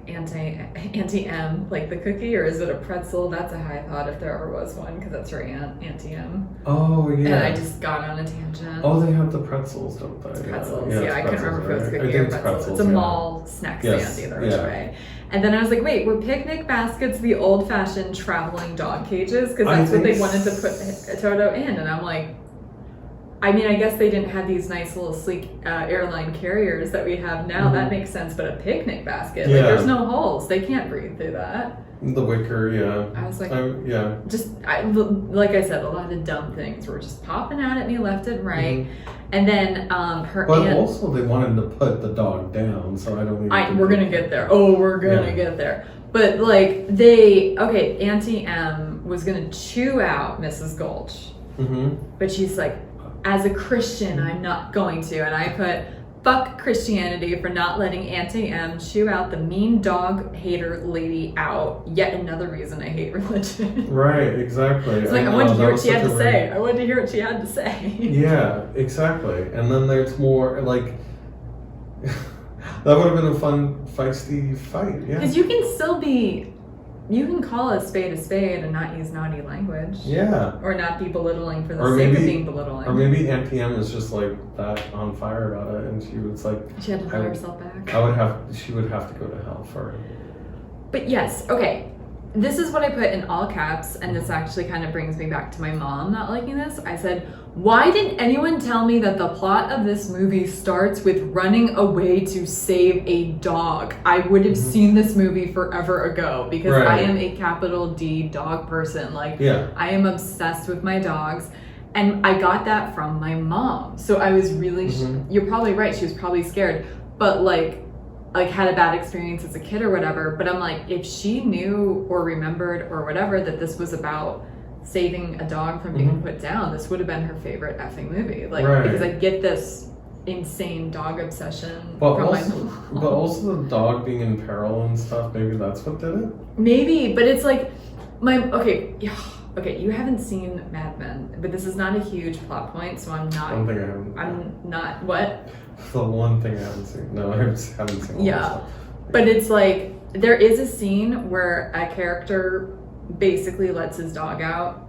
M, like the cookie, or is it a pretzel? That's a high thought if there ever was one, because that's her aunt, Auntie M. Oh, yeah. And I just got on a tangent. Oh, they have the pretzels, don't they? It's pretzels. Yeah, I couldn't remember if it was cookie or pretzels. It's a mall snack stand either which way. And then I was like, wait, were picnic baskets the old-fashioned traveling dog cages? Because that's what they wanted to put Toto in. And I'm like, I mean, I guess they didn't have these nice little sleek airline carriers that we have now. That makes sense. But a picnic basket, like there's no holes. They can't breathe through that. The wicker, I was like, like I said, a lot of dumb things were just popping out at me left and right. And then her but aunt... also they wanted to put the dog down, so I don't even... we're going to get there. Oh, we're going to get there. But like Auntie M was going to chew out Mrs. Gulch. But she's like, as a Christian, I'm not going to. And I put, fuck Christianity for not letting Auntie M chew out the mean dog hater lady out. Yet another reason I hate religion. Right, exactly. It's like, I wanted to hear what she had to say. I wanted to hear what she had to say. Yeah, exactly. And then there's more, like, that would have been a fun, feisty fight, yeah. Because you can call a spade and not use naughty language. Yeah. Or not be belittling for the sake of being belittling. Or maybe Aunt PM is just like that on fire about it, and she was like... She had to hold herself back. She would have to go to hell for it. But yes, okay. This is what I put in all caps, and this actually kind of brings me back to my mom not liking this. I said, why didn't anyone tell me that the plot of this movie starts with running away to save a dog? I would have seen this movie forever ago, because I am a capital D dog person. Like, I am obsessed with my dogs. And I got that from my mom. So I was really, you're probably right, she was probably scared. But like had a bad experience as a kid or whatever. But I'm like, if she knew or remembered or whatever that this was about saving a dog from being put down, this would have been her favorite effing movie. Like, because I get this insane dog obsession but from also, my mom. But also the dog being in peril and stuff, maybe that's what did it? Maybe, but it's like, okay, you haven't seen Mad Men, but this is not a huge plot point, so I'm not. One thing I haven't. I'm not, what? The one thing I haven't seen. No, I haven't seen all this stuff. But it's like, there is a scene where a character basically lets his dog out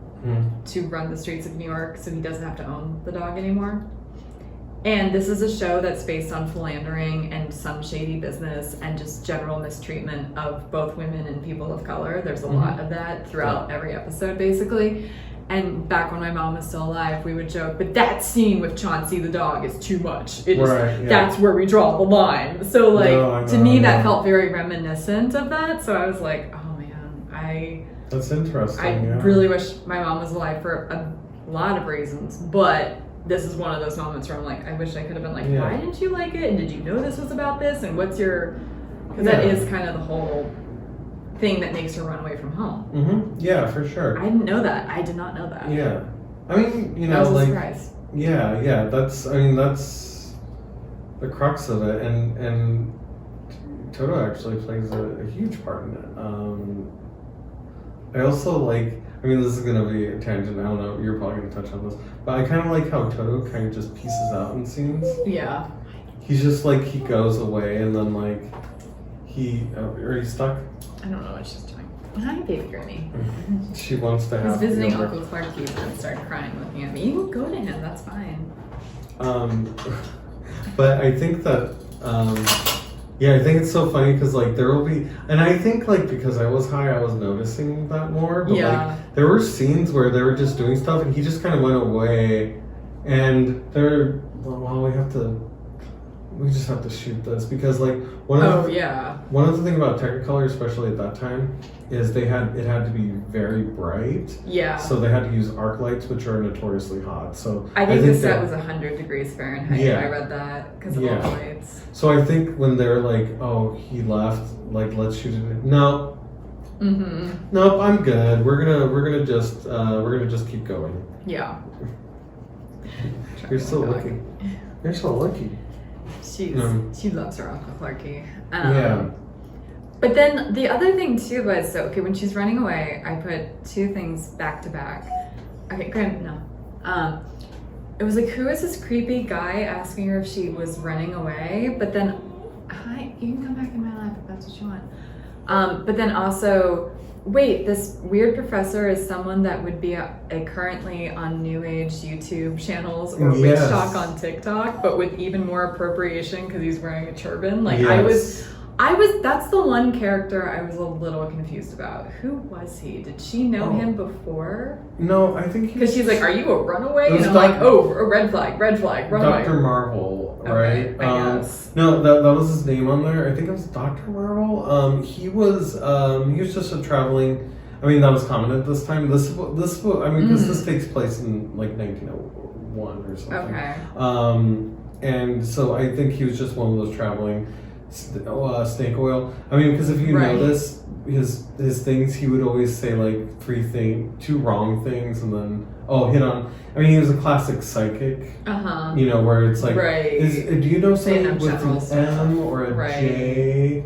to run the streets of New York so he doesn't have to own the dog anymore. And this is a show that's based on philandering and some shady business and just general mistreatment of both women and people of color. There's a lot of that throughout every episode, basically. And back when my mom was still alive, we would joke, but that scene with Chauncey the dog is too much. That's where we draw the line. So, like, to me, that felt very reminiscent of that. So I was like, oh man, That's interesting. I really wish my mom was alive for a lot of reasons, but this is one of those moments where I'm like, I wish I could have been like, why didn't you like it? And did you know this was about this? And what's your... Because that is kind of the whole thing that makes her run away from home. Yeah, for sure. I didn't know that. I did not know that. Yeah. I mean, you know, that was like... a surprise. Yeah, that's the crux of it. And Toto actually plays a huge part in it. I also like... I mean, this is going to be a tangent. I don't know. You're probably going to touch on this. But I kind of like how Toto kind of just pieces out in scenes. Yeah. He's just like, he goes away and then like, are you stuck? I don't know what she's doing. Hi, baby Granny. She wants to have... He's visiting Uncle Clarky and started crying looking at me. You can go to him. That's fine. But I think that... I think it's so funny because like there will be, and I think like because I was high, I was noticing that more. But like there were scenes where they were just doing stuff, and he just kind of went away, and we just have to shoot this because like one of the things about Technicolor, especially at that time, is it had to be very bright. Yeah. So they had to use arc lights, which are notoriously hot. So I think the set was 100 degrees Fahrenheit. Yeah. I read that because of all the lights. So I think when they're like, "Oh, he left. Like, let's shoot it." No. Nope. I'm good. We're gonna just keep going. Yeah. You're so lucky. You're so lucky. She loves her Uncle Clarky. But then the other thing too was, when she's running away, I put two things back to back. Okay, granted, no. It was like, who is this creepy guy asking her if she was running away? But then, hi, you can come back in my life if that's what you want. But then also, wait, this weird professor is someone that would be currently on New Age YouTube channels or Witch Talk on TikTok, but with even more appropriation because he's wearing a turban. Like that's the one character I was a little confused about. Who was he? Did she know him before? No, I think because she's like, "Are you a runaway?" And I'm like, "Oh, a red flag, runaway." Dr. Marvel, right? Okay, I guess. No, that was his name on there. I think it was Dr. Marvel. He was just a traveling. I mean, that was common at this time. This this takes place in like 1901 or something. Okay. And so I think he was just one of those traveling. Snake oil. I mean, because if you notice his things, he would always say like two wrong things, and then hit on. I mean, he was a classic psychic. You know, where it's like, do you know something with an M or a J?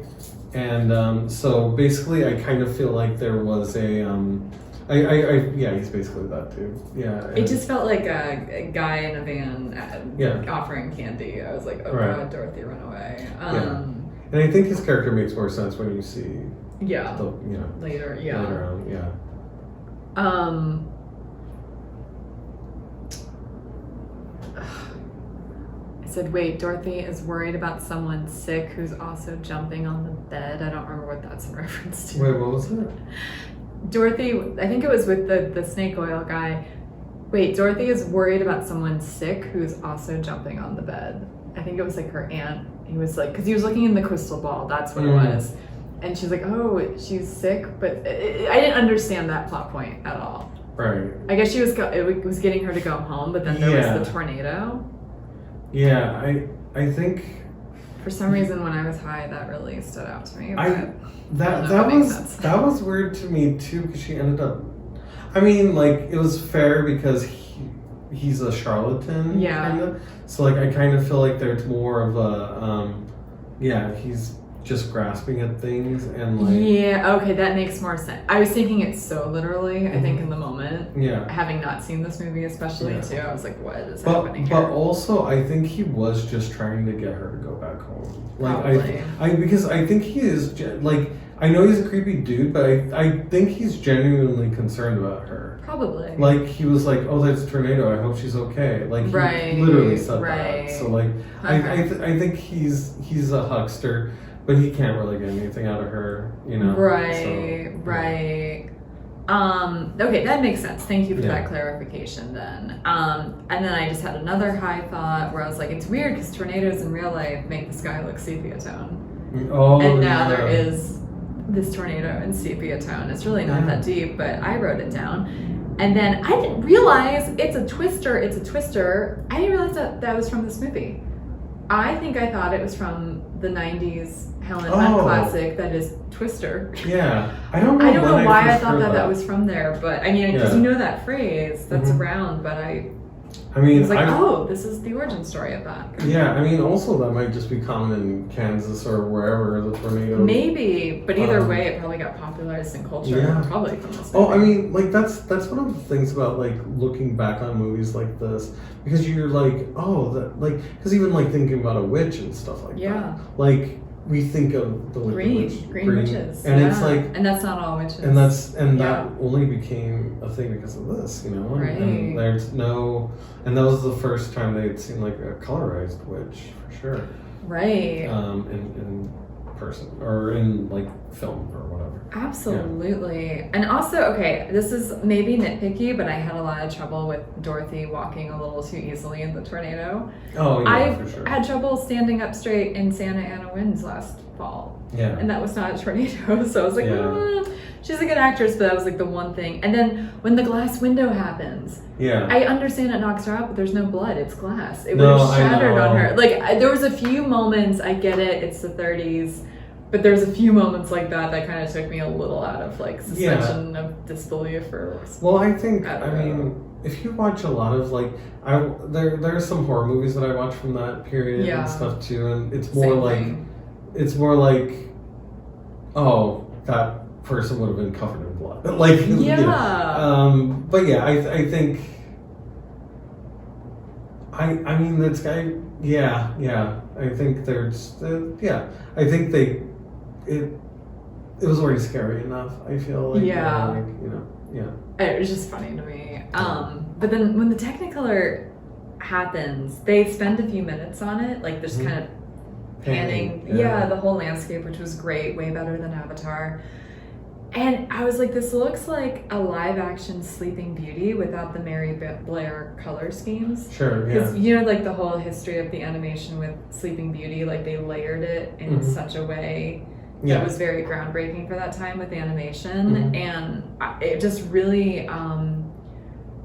And so basically, I kind of feel like there was a he's basically that too. Yeah. It just felt like a guy in a van offering candy. I was like, oh god, Dorothy, run away. And I think his character makes more sense when you see later on. I said, wait, Dorothy is worried about someone sick who's also jumping on the bed. I don't remember what that's in reference to. Wait, what was that? Dorothy, I think it was with the snake oil guy. Wait, Dorothy is worried about someone sick who's also jumping on the bed. I think it was like her aunt. He was like, because he was looking in the crystal ball. That's what it was. And she's like, oh, she's sick. But I didn't understand that plot point at all. Right. I guess it was getting her to go home, but then there was the tornado. Yeah, I think... For some reason, when I was high, that really stood out to me. That was weird to me too, because she ended up... I mean, like, it was fair because he's a charlatan. Yeah. Kinda. So, like, I kind of feel like there's more of a, he's just grasping at things and, like... Yeah, okay, that makes more sense. I was taking it so literally, I think, in the moment. Yeah. Having not seen this movie especially, too, I was like, what is happening here? But also, I think he was just trying to get her to go back home. Like, Probably. Because I think he is, like... I know he's a creepy dude, but I think he's genuinely concerned about her. Probably. Like, he was like, oh, that's a tornado, I hope she's okay. Like, he literally said that. So, like, Okay. I think he's a huckster, but he can't really get anything out of her, you know? Right, so, right. Okay, that makes sense. Thank you for that clarification then. And then I just had another high thought where I was like, it's weird because tornadoes in real life make the sky look sepia tone. Oh, and now there is this tornado in sepia tone. It's really not that deep, but I wrote it down. And then I didn't realize it's a twister. I didn't realize that was from this movie. I think I thought it was from the 90s Helen Hunt classic that is Twister. Yeah. I don't know why I thought that was from there, but I mean, because you know that phrase that's around, but I was like, this is the origin story of that. Yeah, I mean, also that might just be common in Kansas or wherever the tornado. Maybe, but either way, it probably got popularized in culture, probably from this movie. Oh, I mean, like that's one of the things about like looking back on movies like this, because you're like, because even like thinking about a witch and stuff like that, like we think of the green witches, and it's like, and that's not all witches, and that only became a thing because of this, you know, and there's no, and that was the first time they'd seen like a colorized witch for sure, in person or in like film or whatever. Absolutely. And also, okay, this is maybe nitpicky, but I had a lot of trouble with Dorothy walking a little too easily in the tornado. Oh, yeah, for sure. I had trouble standing up straight in Santa Ana winds last fall. Yeah. And that was not a tornado, so I was like, she's a good actress, but that was like the one thing. And then when the glass window happens, I understand it knocks her out, but there's no blood, it's glass. It would have shattered on her. Like, there was a few moments, I get it, it's the 30s, but there's a few moments like that kind of took me a little out of like suspension of disbelief or. Well, I think, I mean, if you watch a lot of like, there are some horror movies that I watch from that period and stuff too, and it's more like, oh, that person would have been covered in blood. Like, but yeah, I think, I mean, this guy, I think there's, I think it was already scary enough, I feel like. It was just funny to me. But then when the Technicolor happens, they spend a few minutes on it, like just kind of panning, the whole landscape, which was great, way better than Avatar. And I was like, this looks like a live-action Sleeping Beauty without the Mary Blair color schemes. Sure, because you know, like the whole history of the animation with Sleeping Beauty, like they layered it in such a way that was very groundbreaking for that time with animation, and it just really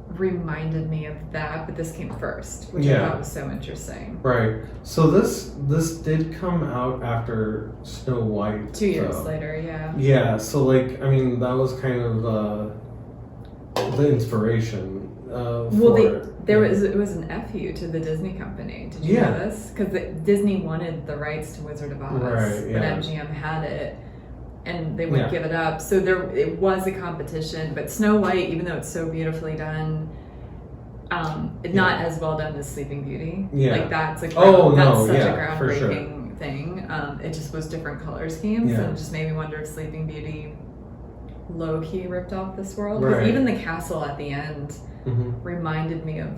reminded me of that. But this came first, which I thought was so interesting. Right. So this did come out after Snow White. 2 years later, Yeah. So like, I mean, that was kind of the inspiration. It was an FU to the Disney company. Did you know this? Because Disney wanted the rights to Wizard of Oz, but MGM had it, and they wouldn't give it up. So it was a competition. But Snow White, even though it's so beautifully done, not as well done as Sleeping Beauty. Like that's such a groundbreaking thing. It just was different color schemes, and it just made me wonder if Sleeping Beauty low-key ripped off this world. Because even the castle at the end reminded me of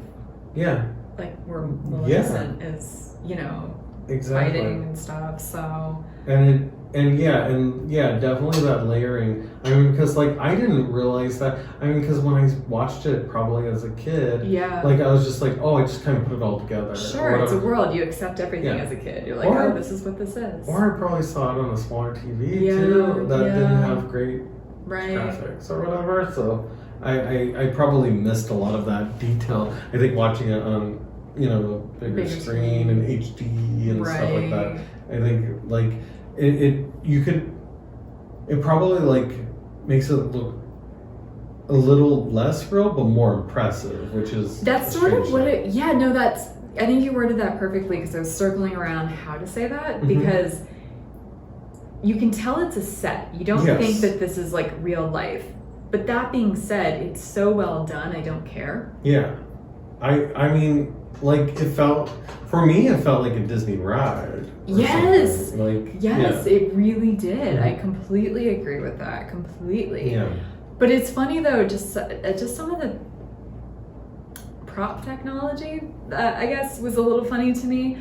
like where Maleficent is, you know, fighting and stuff. So and definitely that layering. I mean, because like I didn't realize that. I mean, because when I watched it probably as a kid, like I was just like, oh, I just kind of put it all together. Sure, it's a world, you accept everything as a kid. You're like, oh, this is what this is. Or I probably saw it on a smaller TV too that didn't have great graphics or whatever. So I probably missed a lot of that detail. I think watching it on, you know, a bigger screen and HD and stuff like that. I think like it probably like makes it look a a little less real, but more impressive, which is that's sort of what it. Yeah, no, that's. I think you worded that perfectly because I was circling around how to say that because you can tell it's a set. You don't think that this is like real life. But that being said, it's so well done. I don't care. Yeah, I mean, like it felt like a Disney ride. Yes. Something. Like yes, it really did. I completely agree with that. Completely. Yeah. But it's funny though, just some of the prop technology, I guess, was a little funny to me.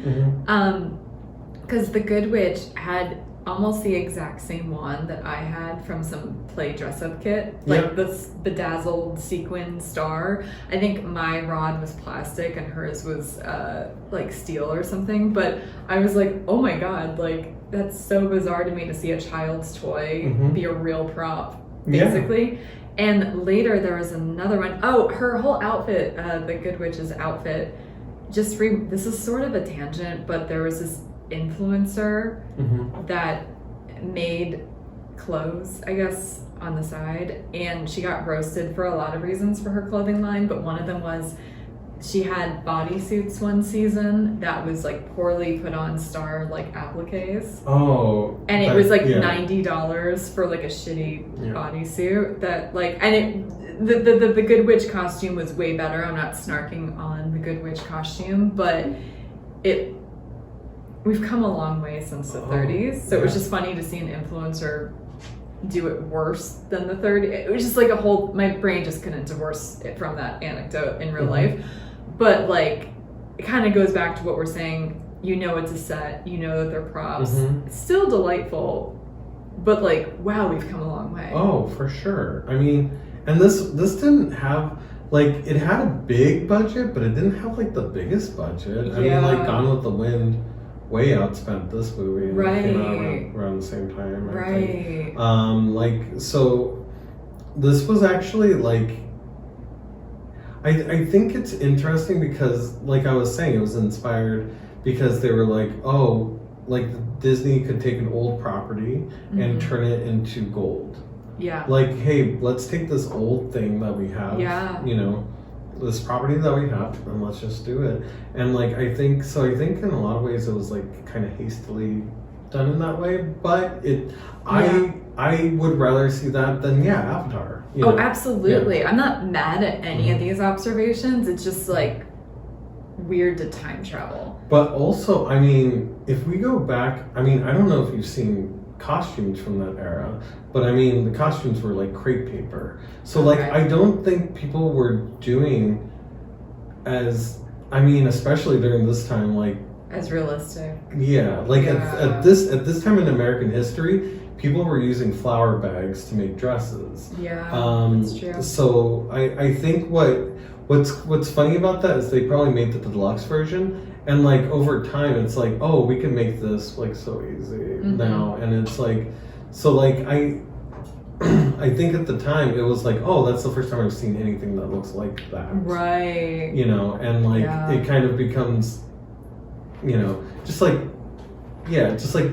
Because the Good Witch had almost the exact same wand that I had from some play dress-up kit, like this bedazzled sequin star. I think my rod was plastic and hers was like steel or something. But I was like, oh my god, like that's so bizarre to me to see a child's toy be a real prop, basically. And later there was another one. Oh, her whole outfit, the Good Witch's outfit. This is sort of a tangent, but there was this influencer that made clothes, I guess, on the side, and she got roasted for a lot of reasons for her clothing line, but one of them was she had bodysuits one season that was like poorly put on star like appliques. Oh. And it was like $90 for like a shitty bodysuit that like, and the Good Witch costume was way better. I'm not snarking on the Good Witch costume, but we've come a long way since the 30s. So it was just funny to see an influencer do it worse than the 30s. It was just like my brain just couldn't divorce it from that anecdote in real life. But like, it kind of goes back to what we're saying. You know it's a set. You know that they're props. It's still delightful, but like, wow, we've come a long way. Oh, for sure. I mean, and this didn't have, like, it had a big budget, but it didn't have like the biggest budget. I mean, like Gone with the Wind way outspent this movie. And it came out around the same time. I think. Like, so this was actually like, I think it's interesting because, like I was saying, it was inspired because they were like, oh, like Disney could take an old property and turn it into gold. Yeah. Like, hey, let's take this old thing that we have, you know, this property that we have, and let's just do it. And like, I think in a lot of ways it was like kind of hastily done in that way, but I would rather see that than Avatar. You know? Absolutely. Yeah. I'm not mad at any of these observations. It's just like weird to time travel. But also, I mean, if we go back, I mean, I don't know if you've seen costumes from that era, but I mean, the costumes were like crepe paper. So like, I don't think people were doing especially during this time, like as realistic. Yeah, like at this time in American history, people were using flour bags to make dresses. Yeah, that's true. So I think what's funny about that is they probably made the deluxe version, and like over time it's like, oh, we can make this like so easy now, and it's like, so like I think at the time it was like, oh, that's the first time I've seen anything that looks like that. Right. You know, and like it kind of becomes, you know, just like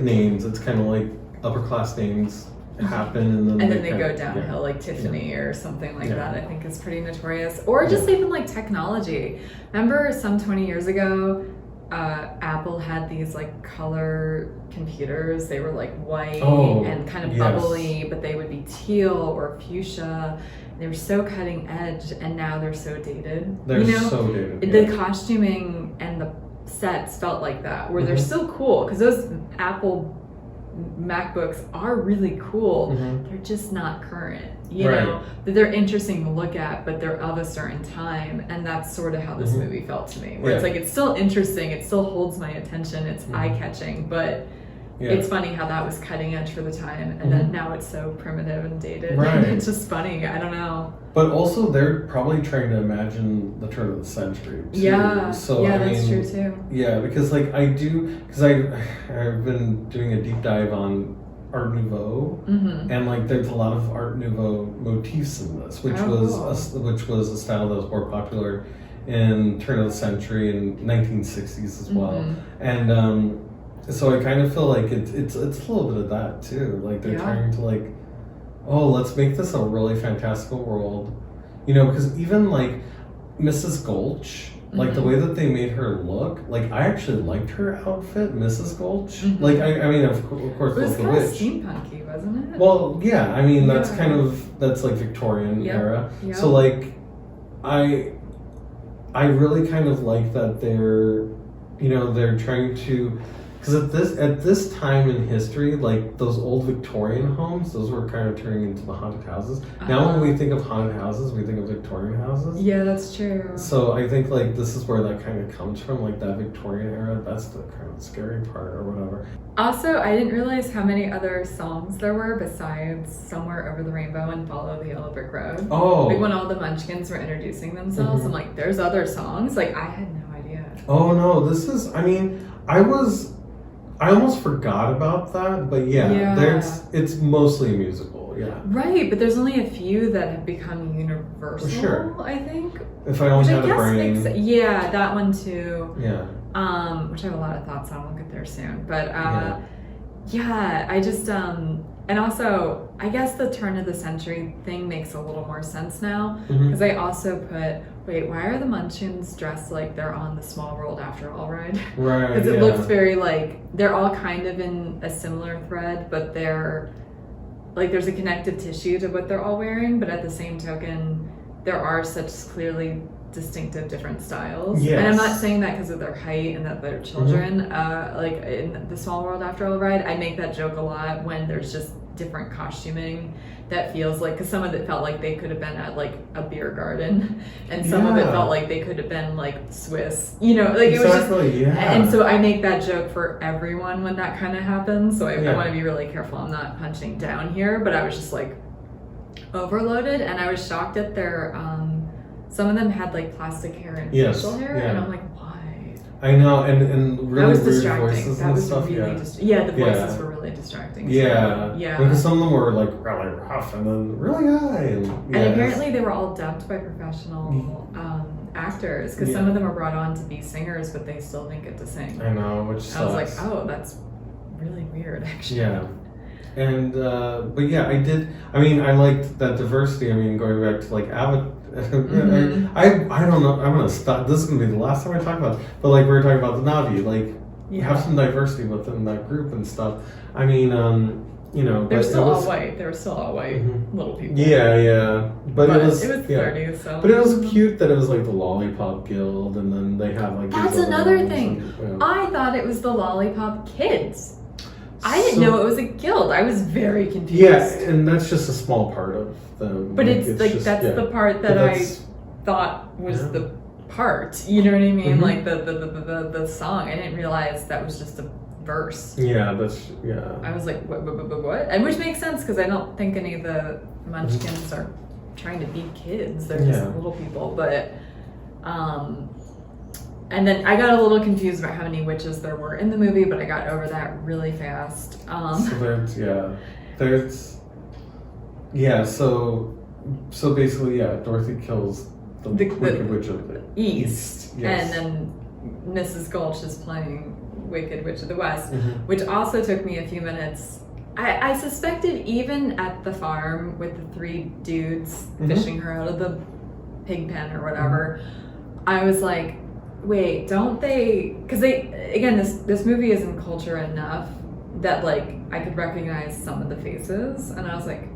names. It's kind of like upper class names happen and then they go downhill, like Tiffany or something like that. I think is pretty notorious. Or just even like technology. Remember some 20 years ago, Apple had these like color computers. They were like white and kind of bubbly, but they would be teal or fuchsia. They were so cutting edge, and now they're so dated. They're so dated. The costuming and the sets felt like that, where they're still cool, because those Apple MacBooks are really cool. They're just not current, you know. They're interesting to look at, but they're of a certain time, and that's sort of how this movie felt to me, where it's like, it's still interesting, it still holds my attention, it's eye-catching, but it's funny how that was cutting edge for the time, and then now it's so primitive and dated. It's just funny. I don't know. But also, they're probably trying to imagine the turn of the century too. Yeah, so that's true too. Yeah, because like I've been doing a deep dive on Art Nouveau, and like there's a lot of Art Nouveau motifs in this, which was a style that was more popular in turn of the century and 1960s as well, and so I kind of feel like it's a little bit of that too. Like they're trying to like, oh, let's make this a really fantastical world, You know, because even like Mrs. Gulch, like the way that they made her look, like I actually liked her outfit, Mrs. Gulch. Like I mean, of course, it was the kind witch. of steampunky, wasn't it? Well, yeah, I mean that's that's like Victorian era. Yep. So like, I really kind of like that they're trying to. Because at this time in history, like those old Victorian homes, those were kind of turning into the haunted houses. Now when we think of haunted houses, we think of Victorian houses. Yeah, that's true. So I think like this is where that kind of comes from, like that Victorian era. That's the kind of scary part or whatever. Also, I didn't realize how many other songs there were besides Somewhere Over the Rainbow and Follow the Yellow Brick Road. Oh. Like when all the Munchkins were introducing themselves, I'm like, there's other songs? Like I had no idea. Oh no, I almost forgot about that, but it's mostly a musical, yeah. Right, but there's only a few that have become universal, I think. If I Only Had a Brain. Yeah, that one too. Yeah. Which I have a lot of thoughts on, we'll get there soon. But I just, and also, I guess the turn of the century thing makes a little more sense now, because I also put, wait, why are the Munchkins dressed like they're on the Small World After All ride? Right. Because it looks very like, they're all kind of in a similar thread, but they're, like there's a connective tissue to what they're all wearing, but at the same token, there are such clearly distinctive different styles. Yes. And I'm not saying that because of their height and that they're children. Like in the Small World After All ride, I make that joke a lot when there's just different costuming that feels like, because some of it felt like they could have been at like a beer garden, and some of it felt like they could have been like Swiss, like it was just, and so I make that joke for everyone when that kind of happens, so I want to be really careful I'm not punching down here, but I was just like overloaded, and I was shocked at their some of them had like plastic hair and facial hair, and I'm like, why? I know, and really that was weird distracting. voices That and was stuff. Really the voices were really distracting. Yeah, yeah. Because some of them were like really rough and then really high, and apparently they were all dubbed by professional actors, because some of them were brought on to be singers, but they still didn't get to sing. I know, which sucks. I was like, oh, that's really weird, actually. Yeah. And but I liked that diversity. I mean, going back to like Avatar. I don't know. I'm gonna stop. This is gonna be the last time I talk about it. But like we were talking about the Na'vi, like have some diversity within that group and stuff. I mean, they're still all white. They were still all white little people. Yeah. But it was 30s, so. But it was cute that it was like the Lollipop Guild, and then they have like. That's another thing. I thought it was the Lollipop Kids. I didn't know it was a guild. I was very confused. Yeah, and that's just a small part of them. But it's like just, that's the part that I thought was the part. You know what I mean? Like the song. I didn't realize that was just a verse. Yeah, I was like, what? And which makes sense, because I don't think any of the Munchkins are trying to be kids. They're just little people. But and then I got a little confused about how many witches there were in the movie, but I got over that really fast. So basically, Dorothy kills the Wicked Witch of the East. And then Mrs. Gulch is playing Wicked Witch of the West, which also took me a few minutes. I suspected even at the farm with the three dudes fishing her out of the pig pen or whatever, I was like, wait, don't they, because this movie isn't culture enough that like I could recognize some of the faces, and I was like,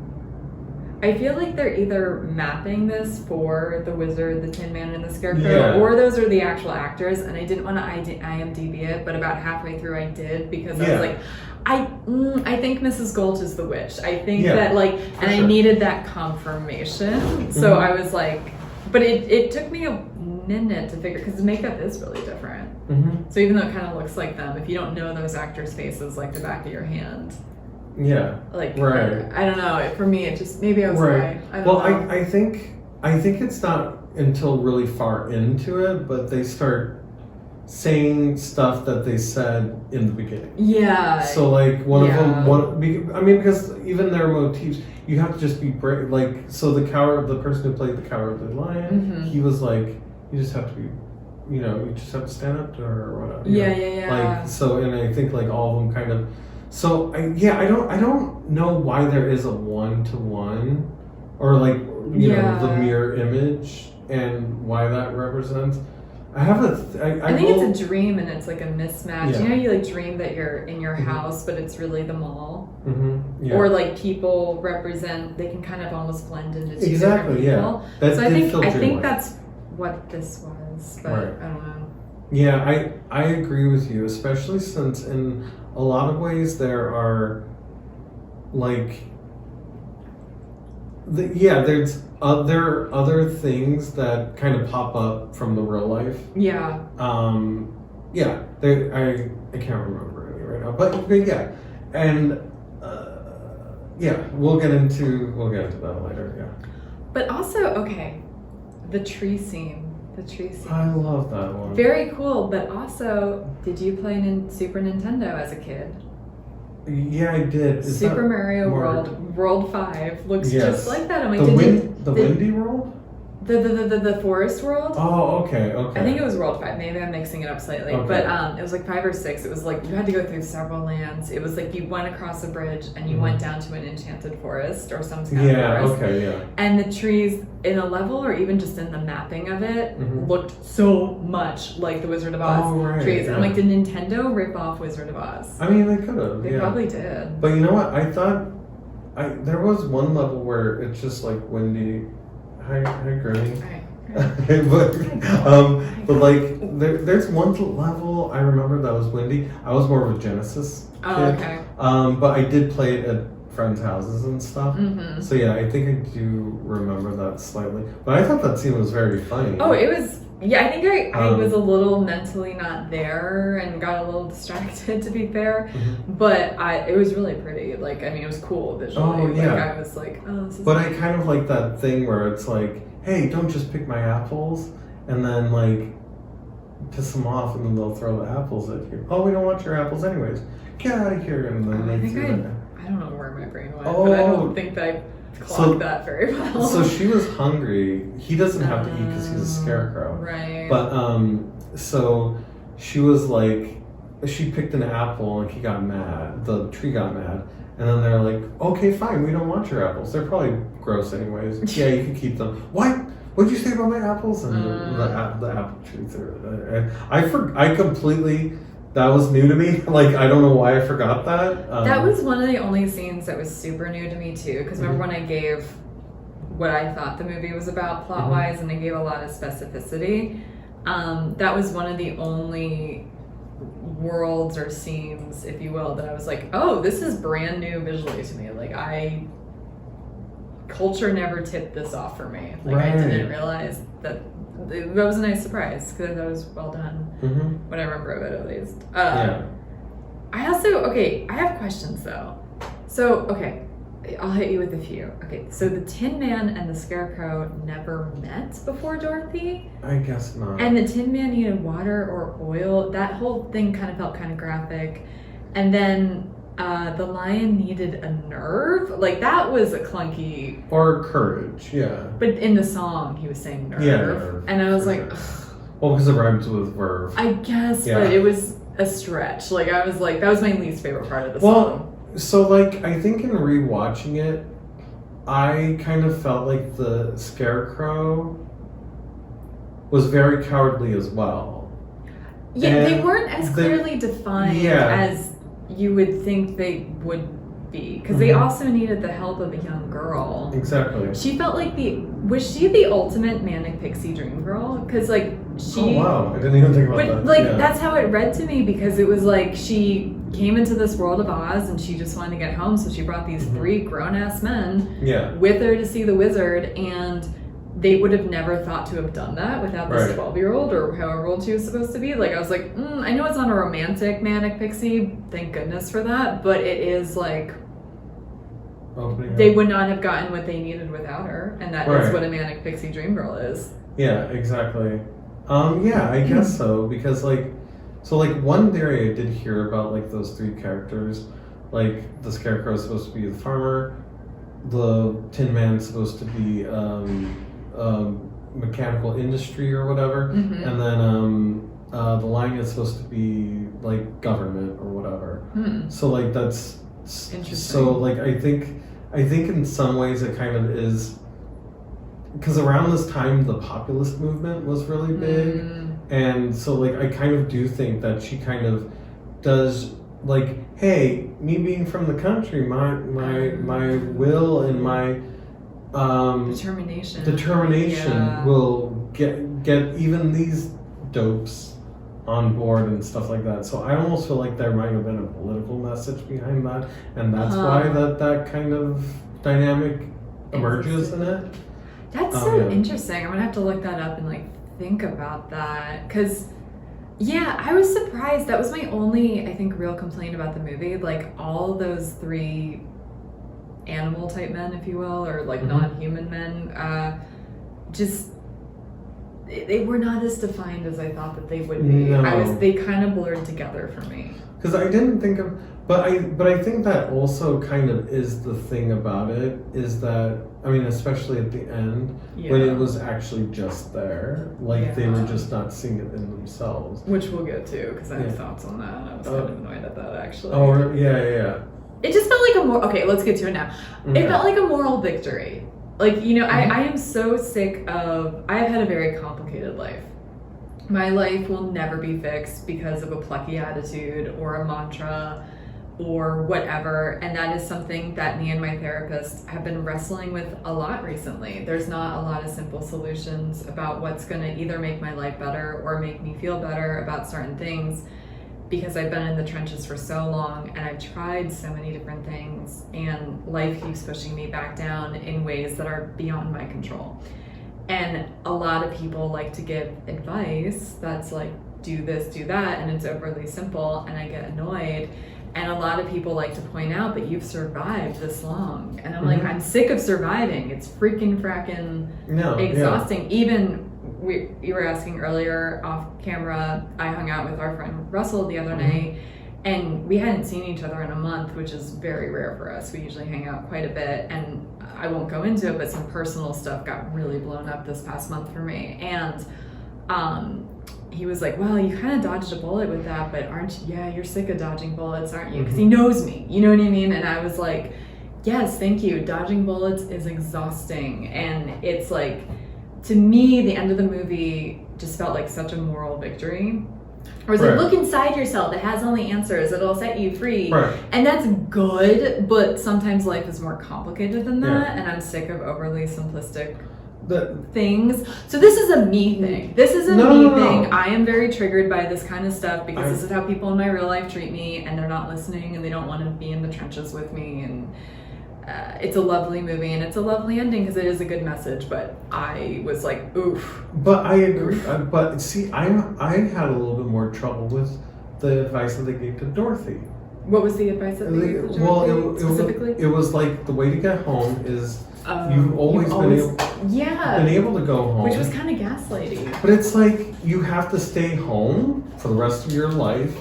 I feel like they're either mapping this for the Wizard, the Tin Man, and the Scarecrow, or those are the actual actors, and I didn't want to IMDb it, but about halfway through I did, because I was like, I think Mrs. Gulch is the witch. I think that like, and I needed that confirmation, so I was like, but it took me a minute to figure, because the makeup is really different. So even though it kind of looks like them, if you don't know those actors' faces like the back of your hand, like I don't know. For me, it just maybe I was right. I don't know. I think it's not until really far into it, but they start saying stuff that they said in the beginning. Yeah. So like one of them, because even their motifs, you have to just be brave. Like, so the person who played the Cowardly Lion, he was like, you just have to be, you just have to stand up to her or whatever. Yeah. Like, so, and I think like all of them kind of, so I don't know why there is a 1-to-1, or like you know, the mirror image and why that represents. I think it's a dream and it's like a mismatch. Yeah. You know, you like dream that you're in your house, but it's really the mall. Mm-hmm. Yeah. Or like people represent, they can kind of almost blend into two exactly. different people. That so I think that's what this was, but right. I don't know. Yeah, I agree with you, especially since in a lot of ways there are like there are other things that kind of pop up from the real life. Yeah. I can't remember any right now, but yeah, and we'll get into that later. Yeah. But also, okay, the tree scene. I love that one. Very cool, but also, did you play Super Nintendo as a kid? Yeah, I did. Super Mario World 5 looks just like that. I'm like, the Windy World? The Forest World? Oh, okay. I think it was World 5. Maybe I'm mixing it up slightly. Okay. But it was like 5 or 6. It was like you had to go through several lands. It was like you went across a bridge and you went down to an enchanted forest or some kind of forest. Okay, yeah. And the trees in a level or even just in the mapping of it looked so much like the Wizard of Oz trees. Yeah. I'm like, did Nintendo rip off Wizard of Oz? I mean, they could have. They probably did. But you know what? I thought there was one level where it's just like windy. Hi, Granny. Right. but like there's one level I remember that was windy. I was more of a Genesis kid. Oh, okay. But I did play it at friends' houses and stuff. Mm-hmm. So yeah, I think I do remember that slightly. But I thought that scene was very funny. Oh, it was. Yeah, I think I was a little mentally not there and got a little distracted, to be fair. But it was really pretty. Like, I mean, it was cool visually. Oh, yeah. Like, I was like, oh, this is But nice. I kind of like that thing where it's like, hey, don't just pick my apples, and then like piss them off, and then they'll throw the apples at you. Oh, we don't want your apples anyways. Get out of here, and then I don't know where my brain went, but I don't think that I clocked that very well. So she was hungry. He doesn't have to eat because he's a scarecrow. Right. But so she was like, she picked an apple and he got mad. The tree got mad. And then they're like, okay, fine, we don't want your apples. They're probably gross anyways. Yeah, you can keep them. What? What'd you say about my apples? And the apple tree threw it. I completely, that was new to me. Like, I don't know why I forgot that. That was one of the only scenes that was super new to me too. Because remember when I gave what I thought the movie was about plot-wise, and I gave a lot of specificity. That was one of the only worlds or scenes, if you will, that I was like, oh, this is brand new visually to me. Like, culture never tipped this off for me. Like, I didn't realize that. That was a nice surprise because that was well done. What I remember of it, at least. I also, I have questions though. So, I'll hit you with a few. Okay, so the Tin Man and the Scarecrow never met before Dorothy? I guess not. And the Tin Man needed water or oil. That whole thing kind of felt kind of graphic. And then the lion needed a nerve. Like, that was a clunky... Or courage, yeah. But in the song, he was saying nerve. Yeah, nerve. And I was like... Ugh. Well, because it rhymes with verve. I guess, but it was a stretch. Like, I was like, that was my least favorite part of the song. So, like, I think in rewatching it, I kind of felt like the Scarecrow was very cowardly as well. Yeah, and they weren't as clearly defined as you would think they would be. Because they also needed the help of a young girl. Exactly. She felt like was she the ultimate manic pixie dream girl? Because, like, she... Oh, wow. I didn't even think about that. But, like, that's how it read to me, because it was like she came into this world of Oz and she just wanted to get home, so she brought these 3 grown-ass men with her to see the wizard, and they would have never thought to have done that without this 12-year-old or however old she was supposed to be. Like, I was like, I know it's not a romantic manic pixie, thank goodness for that, but it is like... They would not have gotten what they needed without her, and that is what a manic pixie dream girl is. Yeah, exactly. I guess so, because one theory I did hear about, like, those 3 characters, like, the Scarecrow is supposed to be the farmer, the Tin Man's supposed to be mechanical industry or whatever, and then the Lion is supposed to be, like, government or whatever. So, like, that's... Interesting. So, like, I think in some ways it kind of is because around this time the populist movement was really big, and so like I kind of do think that she kind of does like, hey, me being from the country, my will and my determination will get even these dopes on board and stuff like that. So I almost feel like there might have been a political message behind that, and that's why that kind of dynamic emerges in it. That's so interesting. I'm gonna have to look that up and like think about that, because I was surprised. That was my only, I think, real complaint about the movie. Like all those three animal type men, if you will, or like non-human men, just they were not as defined as I thought that they would be. No. They kind of blurred together for me. Because I didn't think of, but I think that also kind of is the thing about it, is that, I mean, especially at the end, when it was actually just there, like they were just not seeing it in themselves. Which we'll get to, because I have thoughts on that. I was kind of annoyed at that, actually. Oh, yeah. It just felt like a more, okay, let's get to it now. It felt like a moral victory. Like, you know, I am so sick of, I have had a very complicated life. My life will never be fixed because of a plucky attitude or a mantra or whatever, and that is something that me and my therapist have been wrestling with a lot recently. There's not a lot of simple solutions about what's going to either make my life better or make me feel better about certain things, because I've been in the trenches for so long and I've tried so many different things, and life keeps pushing me back down in ways that are beyond my control. And a lot of people like to give advice that's like, do this, do that, and it's overly simple, and I get annoyed. And a lot of people like to point out, but you've survived this long. And I'm like, I'm sick of surviving. It's freaking fracking exhausting. Even, you were asking earlier off camera, I hung out with our friend Russell the other night, and we hadn't seen each other in a month, which is very rare for us. We usually hang out quite a bit, and I won't go into it, but some personal stuff got really blown up this past month for me. And he was like, well, you kind of dodged a bullet with that, but you're sick of dodging bullets, aren't you? Because he knows me, you know what I mean? And I was like, yes, thank you. Dodging bullets is exhausting. And it's like, to me, the end of the movie just felt like such a moral victory. Or it's like, look inside yourself. It has all the answers. It'll set you free. Right. And that's good, but sometimes life is more complicated than that. And I'm sick of overly simplistic things. So this is a me thing. This is a me thing. I am very triggered by this kind of stuff because this is how people in my real life treat me, and they're not listening, and they don't want to be in the trenches with me. And it's a lovely movie, and it's a lovely ending because it is a good message. But I was like, oof. But I agree. But see, I had a little bit more trouble with the advice that they gave to Dorothy. What was the advice that they gave to Dorothy specifically? It was like, the way to get home is you've always been able to go home. Which was kind of gaslighty. But it's like, you have to stay home for the rest of your life,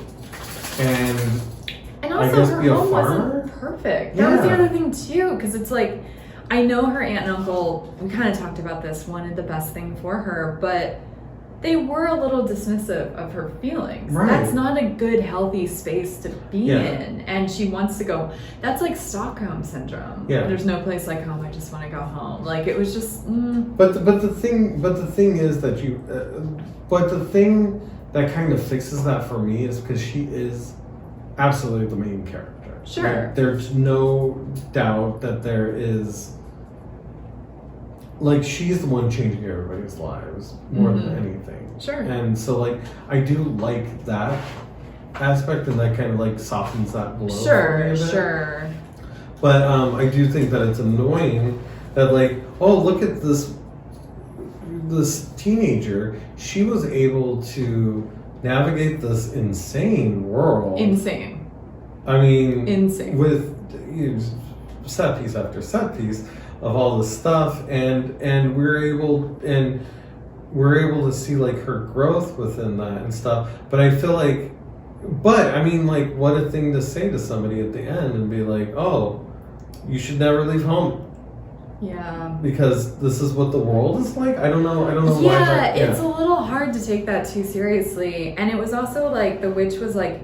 and also I guess her be a home farmer. wasn't perfect. That was the other thing too, because it's like, I know her aunt and uncle, we kind of talked about this, wanted the best thing for her, but they were a little dismissive of her feelings. Right. That's not a good, healthy space to be in. And she wants to go. That's like Stockholm syndrome. Yeah. There's no place like home. I just want to go home. Like, it was just. But the thing is that but the thing that kind of fixes that for me is because she is absolutely the main character. Sure. Like, there's no doubt that there is. Like, she's the one changing everybody's lives more than anything. Sure. And so, like, I do like that aspect, and that kind of, like, softens that blow. Sure. But I do think that it's annoying that, like, oh, look at this teenager. She was able to navigate this insane world. Insane. I mean, insane. With set piece after set piece of all this stuff, and we're able to see like her growth within that and stuff. But I feel like, I mean, like, what a thing to say to somebody at the end and be like, oh, you should never leave home. Yeah. Because this is what the world is like. I don't know why. It's a little hard to take that too seriously. And it was also like, the witch was like,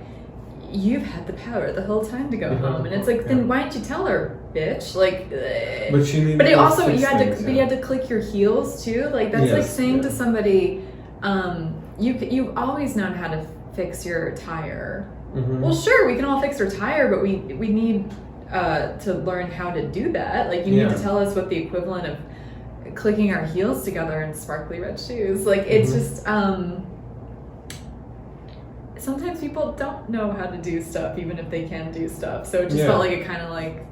you've had the power the whole time to go home, and it's like, then why didn't you tell her, bitch? Like, but she needed. But it also you had things, to, but you had to click your heels too. Like that's like saying to somebody, you've always known how to fix your tire. Mm-hmm. Well, sure, we can all fix our tire, but we need to learn how to do that. Like you need to tell us what the equivalent of clicking our heels together in sparkly red shoes. Like it's just sometimes people don't know how to do stuff even if they can do stuff. So it just felt like it kind of like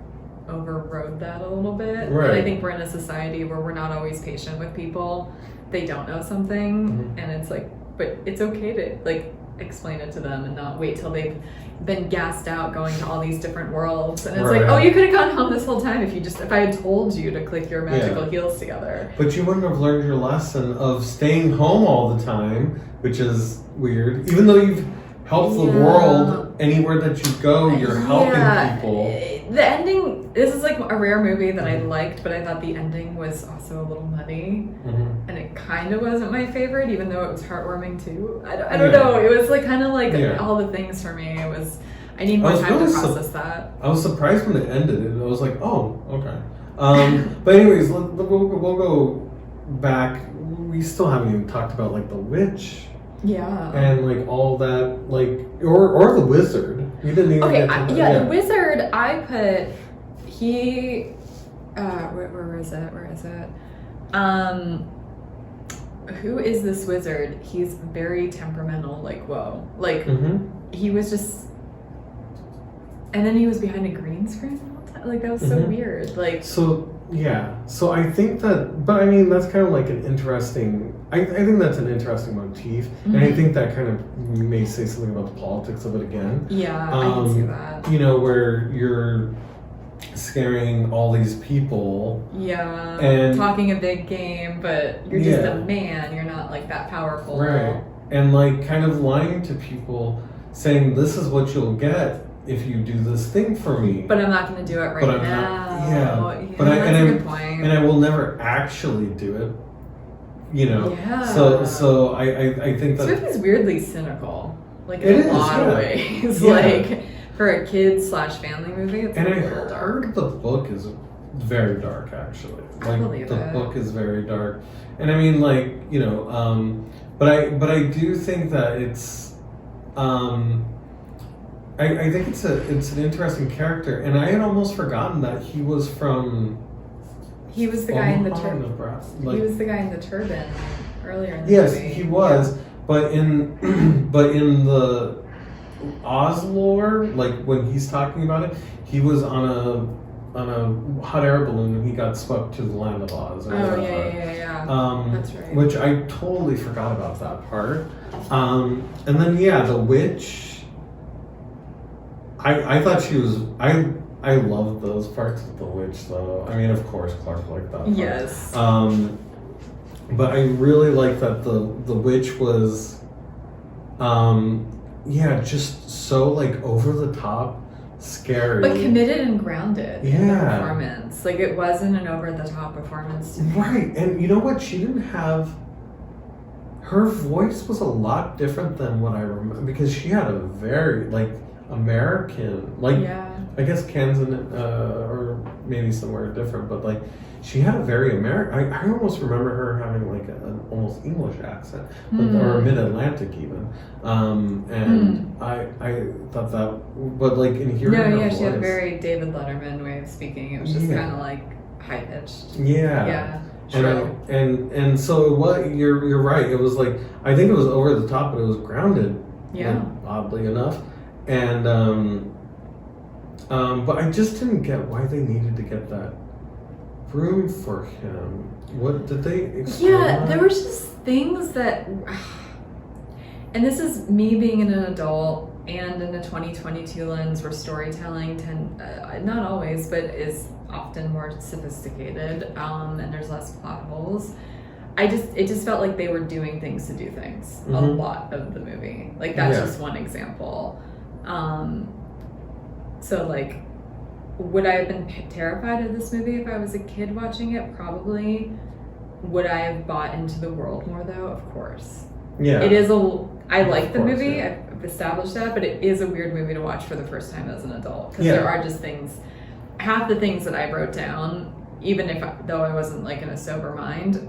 overrode that a little bit. Right. And I think we're in a society where we're not always patient with people. They don't know something, and it's like, but it's okay to like explain it to them and not wait till they've been gassed out going to all these different worlds. And it's like, oh, you could have gone home this whole time if I had told you to click your magical heels together. But you wouldn't have learned your lesson of staying home all the time, which is weird. Even though you've helped the world anywhere that you go, you're helping people. The ending, this is like a rare movie that I liked, but I thought the ending was also a little muddy. And it kind of wasn't my favorite, even though it was heartwarming too. I don't know. It was like kind of like all the things for me. It was, I need more time to process that. I was surprised when it ended, and I was like, oh, okay. But anyways, we'll go back. We still haven't even talked about like the witch. Yeah. And like all that, like, or the wizard. You didn't even get to the wizard, I put, he, where is it? Who is this wizard? He's very temperamental, like, whoa. Like, he was just, and then he was behind a green screen all the time. Like, that was so weird. Like, so I think that, but I mean, that's kind of like an interesting, I think that's an interesting motif, and I think that kind of may say something about the politics of it again. Yeah, I can see that. You know, where you're scaring all these people. Yeah, and talking a big game, but you're just a man, you're not like that powerful. Right, and like kind of lying to people, saying this is what you'll get if you do this thing for me. But I'm not going to do it right now. But that's a good point. And I will never actually do it. You know. Yeah. So I think that this movie's weirdly cynical. Like in a lot of ways. Like for a kid/family movie, it's and a I little dark. The book is very dark, actually. Like I believe the it. book is very dark. And I mean, like, you know, but I do think that it's I think it's an interesting character, and I had almost forgotten that he was from. He was the guy in the turban. He was the guy in the turban earlier in the movie. Yes, he was, but in the Oz lore, like when he's talking about it, he was on a hot air balloon and he got swept to the land of Oz. Yeah. That's right. Which I totally forgot about that part. And then the witch. I thought she was. I loved those parts of the witch, though. I mean, of course, Clark liked that part. Yes. But I really liked that the witch was, just so like over the top, scary, but committed and grounded in the Yeah. performance. Like it wasn't an over the top performance. right. And you know what? She didn't have. Her voice was a lot different than what I remember, because she had a very like American, like I guess Canez or maybe somewhere different, but like she had a very American. I almost remember her having like an almost English accent, or mid-Atlantic even. And I thought that, but like in hearing her voice, she had a very David Letterman way of speaking. It was just kind of like high pitched. Yeah. True. And so what you're right. It was like, I think it was over the top, but it was grounded. Yeah. Like, oddly enough. And but I just didn't get why they needed to get that room for him. What did they explain? Yeah, there were just things that, and this is me being an adult and in a 2022 lens where storytelling not always, but is often more sophisticated, and there's less plot holes. It just felt like they were doing things to do things a lot of the movie. Like that's just one example. So like, would I have been terrified of this movie if I was a kid watching it? Probably. Would I have bought into the world more though? Of course. Yeah. It is I like the movie. Yeah. we've established that, but it is a weird movie to watch for the first time as an adult because Yeah. there are just things. Half the things that I wrote down, even though I wasn't like in a sober mind,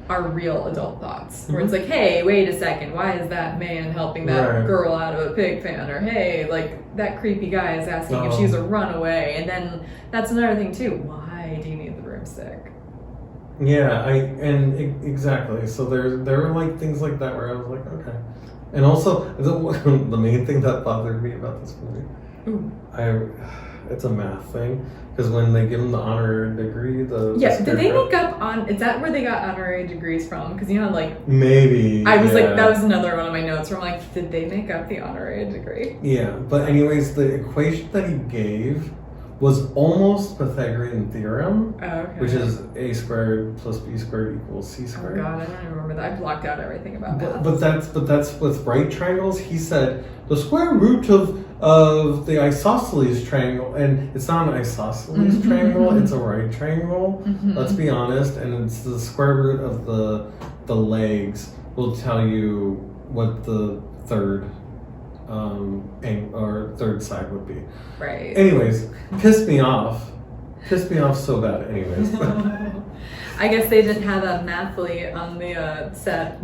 are real adult thoughts. Where it's like, hey, wait a second, why is that man helping that girl out of a pig pen? Or hey, like that creepy guy is asking if she's a runaway. And then that's another thing too. Why do you need the broomstick? Yeah, exactly. So there were like things like that where I was like, okay. And also the main thing that bothered me about this movie, it's a math thing. Because when they give them the honorary degree, did they make up on? Is that where they got honorary degrees from? Because you know, like maybe I was like, that was another one of my notes where I'm like, did they make up the honorary degree? Yeah, but anyways, the equation that he gave was almost Pythagorean theorem, which is a squared plus b squared equals c squared. Oh god, I don't even remember that. I blocked out everything about math. But that's with right triangles. He said the square root of the isosceles triangle, and it's not an isosceles triangle, it's a right triangle. Let's be honest, and it's the square root of the legs will tell you what the third third side would be. Right. Anyways, pissed me off so bad. Anyways. I guess they didn't have a mathly on the set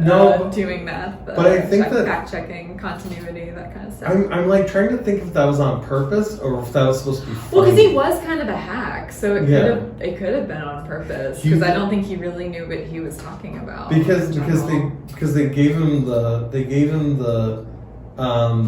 doing math. But I think that fact checking, continuity, that kind of stuff. I'm like trying to think if that was on purpose or if that was supposed to be funny. Well, because he was kind of a hack, so it could have been on purpose. Because I don't think he really knew what he was talking about. Because they gave him the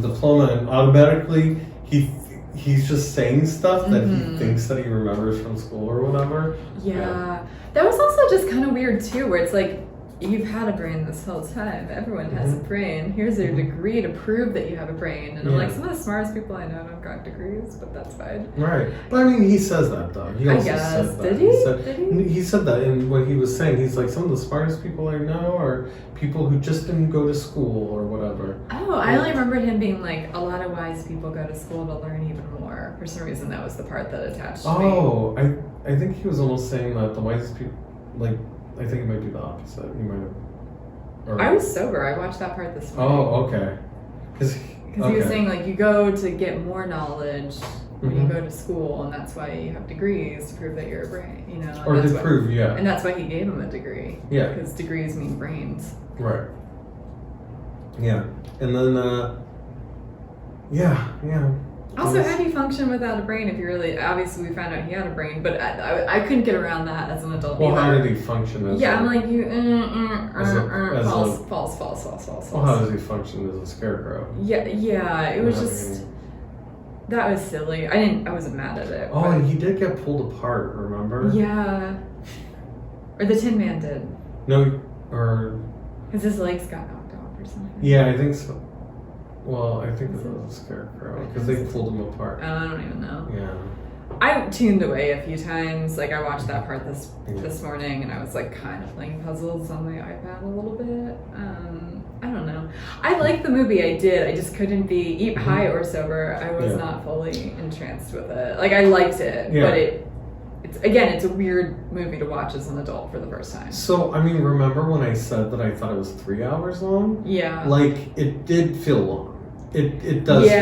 diploma, and automatically he's just saying stuff that he thinks that he remembers from school or whatever. Yeah. That was also just kind of weird too, where it's like, you've had a brain this whole time. Everyone has a brain. Here's your degree to prove that you have a brain. And I'm like, some of the smartest people I know don't got degrees, but that's fine. Right. But I mean, he says that though. He also said that. Did he? He said that in what he was saying. He's like, some of the smartest people I know are people who just didn't go to school or whatever. Oh, I only remembered him being like, a lot of wise people go to school to learn even more. For some reason, that was the part that attached to me. Oh, I think he was almost saying that the wisest people, like, I think it might be the opposite. You might have. I was sober. I watched that part this morning. Oh, okay. Because he was saying, like, you go to get more knowledge when you go to school, and that's why you have degrees to prove that you're a brain, you know? Or to prove, yeah. And that's why he gave him a degree. Yeah. Because degrees mean brains. Right. Yeah. And then, yeah. Also, how do you function without a brain if you really... Obviously, we found out he had a brain, but I couldn't get around that as an adult either. How did he function as I'm like, you... false. Well, how does he function as a scarecrow? Yeah, it was just... That was silly. I wasn't mad at it. Oh, and he did get pulled apart, remember? Yeah. Or the Tin Man did. No, or... Because his legs got knocked off or something. Yeah, I think so. Well, I think it was a scarecrow because they pulled him apart. I don't even know. Yeah. I tuned away a few times. Like, I watched that part this morning, and I was like kind of playing puzzles on my iPad a little bit. I don't know. I liked the movie. I did. I just couldn't be high or sober. I was not fully entranced with it. Like, I liked it, but it's a weird movie to watch as an adult for the first time. So, I mean, remember when I said that I thought it was 3 hours long? Yeah. Like, it did feel long. It does feel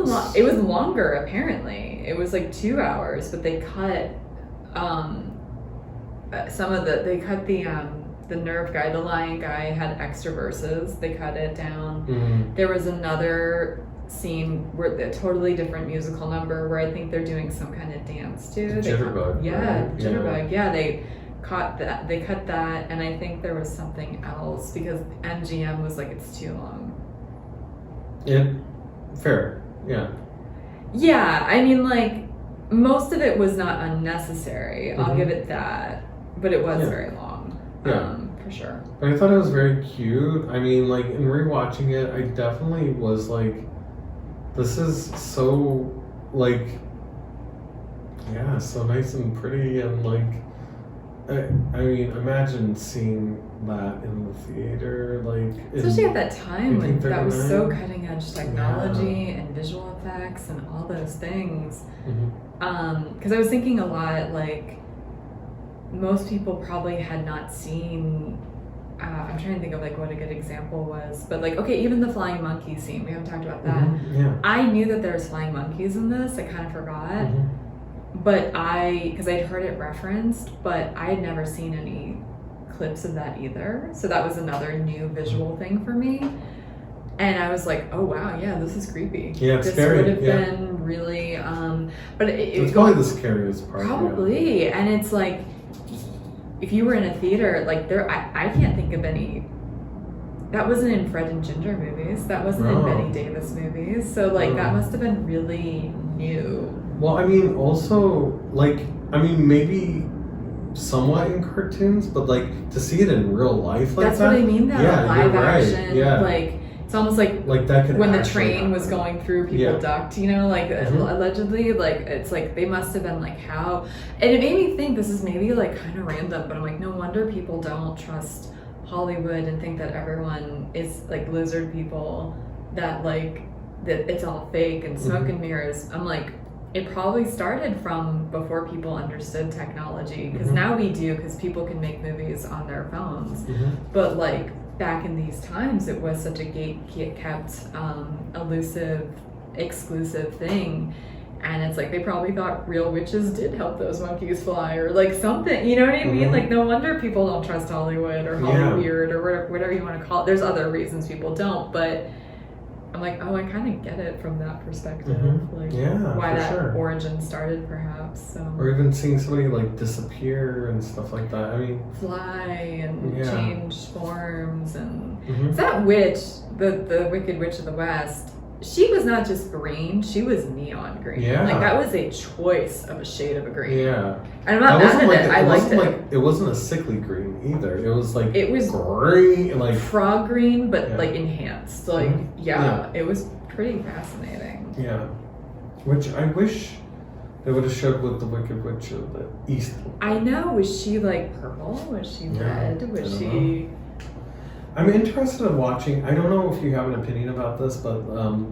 long. Yeah, it was longer, apparently. It was like 2 hours, but they cut they cut the nerve guy, the lion guy had extra verses. They cut it down. There was another scene where a totally different musical number where I think they're doing some kind of dance too. Jitterbug. Jitterbug. Yeah, they cut that, and I think there was something else because MGM was like, it's too long. Yeah, fair. Yeah. Yeah, I mean, like, most of it was not unnecessary. I'll give it that, but it was very long. Yeah. For sure. But I thought it was very cute. I mean, like, in rewatching it, I definitely was like, this is so, like, so nice and pretty, and like, I mean, imagine seeing that in the theater, like, especially at that time when that was so cutting edge technology and visual effects and all those things. Because I was thinking a lot, like, most people probably had not seen I'm trying to think of like what a good example was, but like, okay, even the flying monkey scene, we haven't talked about that. Yeah. I knew that there was flying monkeys in this. I kind of forgot, but because I'd heard it referenced, but I had never seen any clips of that either. So that was another new visual thing for me. And I was like, oh wow, yeah, this is creepy. Yeah, it's this scary. Would have been really, but it's probably the scariest part. Probably, yeah. And it's like, if you were in a theater, like I can't think of any. That wasn't in Fred and Ginger movies. That wasn't in Betty Davis movies. So like that must have been really new. Well, I mean, also like, I mean, maybe somewhat in cartoons, but like to see it in real life, like that's what I mean. Though, yeah, live right. action, yeah. like. It's almost like that could when the train was going through, people ducked, you know, like allegedly, like it's like they must have been like how, and it made me think this is maybe like kind of random, but I'm like, no wonder people don't trust Hollywood and think that everyone is like lizard people, that like that it's all fake and smoke and mirrors. I'm like, it probably started from before people understood technology, because now we do, because people can make movies on their phones, but like back in these times, it was such a gate-kept, elusive, exclusive thing. And it's like they probably thought real witches did help those monkeys fly, or like something, you know what I mean? Like, no wonder people don't trust Hollywood or Hollyweird or whatever you want to call it. There's other reasons people don't, but I'm like, oh, I kind of get it from that perspective. Like, why that origin started, perhaps. So. Or even seeing somebody like disappear and stuff like that. I mean, fly and change forms and that witch, the Wicked Witch of the West. She was not just green; she was neon green. Yeah, like that was a choice of a shade of a green. Yeah, and I'm not mad at it. I liked it. Like, it wasn't a sickly green either. It was like green, like frog green, but like enhanced. Like it was pretty fascinating. Yeah, which I wish they would have showed with the Wicked Witch of the East. I know. Was she like purple? Was she red? Was she? I'm interested in watching. I don't know if you have an opinion about this, but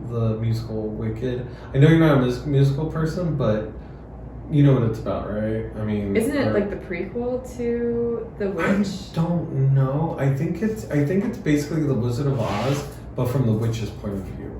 the musical Wicked. I know you're not a musical person, but you know what it's about, right? I mean, isn't it like the prequel to The Witch? I don't know. I think it's basically the Wizard of Oz, but from the witch's point of view.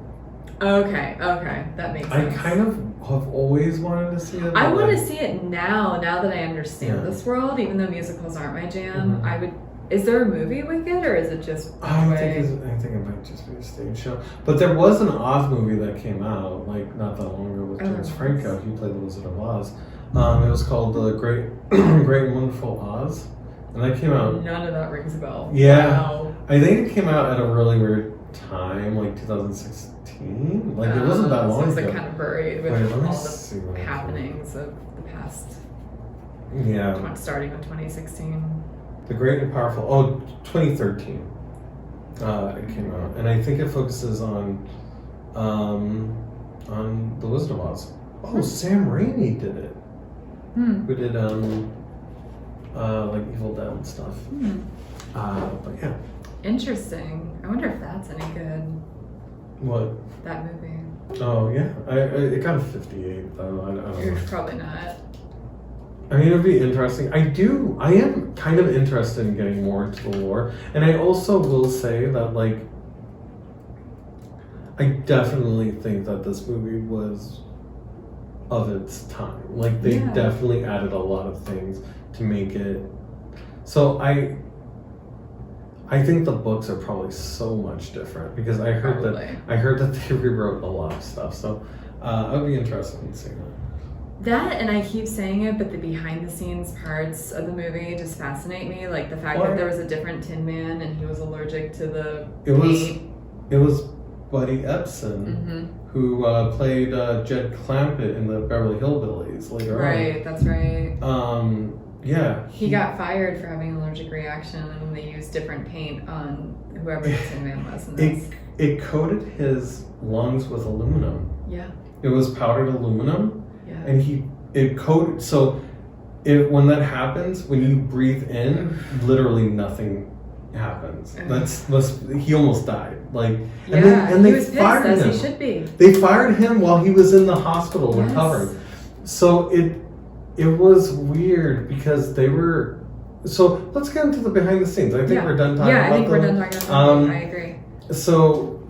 Okay, that makes sense. I kind of have always wanted to see it. I want to see it now that I understand this world, even though musicals aren't my jam. I would. Is there a movie Wicked, or is it just? I think it might just be a stage show. But there was an Oz movie that came out like not that long ago with James Franco. He played the Wizard of Oz. It was called The Great and Wonderful Oz, and that came out. None of that rings a bell. Yeah, wow. I think it came out at a really weird time, like 2016. Like it wasn't that long ago. So it's like kind of buried with all the happenings of the past. Yeah. Starting with 2016. The Great and Powerful. 2013. It came out, and I think it focuses on the Wizard of Oz. Oh, Sam Raimi did it. Who did like Evil Dead and stuff. But yeah. Interesting. I wonder if that's any good. What? That movie. Oh yeah, it got a 58 though. I don't know. Probably not. I mean, it'd be interesting. I am kind of interested in getting more into the lore. And I also will say that, like, I definitely think that this movie was of its time. Like, they definitely added a lot of things to make it. So I think the books are probably so much different, because I heard that they rewrote a lot of stuff. So I'd be interested in seeing that. That, and I keep saying it, but the behind-the-scenes parts of the movie just fascinate me. Like the fact that there was a different Tin Man and he was allergic to the paint. It was Buddy Ebsen who played Jed Clampett in the Beverly Hillbillies later on. Right, that's right. Yeah. He got fired for having an allergic reaction, and they used different paint on whoever the Tin Man was in this. It coated his lungs with aluminum. Yeah. It was powdered aluminum. Yeah. And it coated, so when that happens, when you breathe in, literally nothing happens. He almost died. Like, and they fired him. He should be. They fired him while he was in the hospital recovering. So it was weird, because they were So let's get into the behind the scenes. I think we're done talking about I think we're them. done talking about them. I agree. So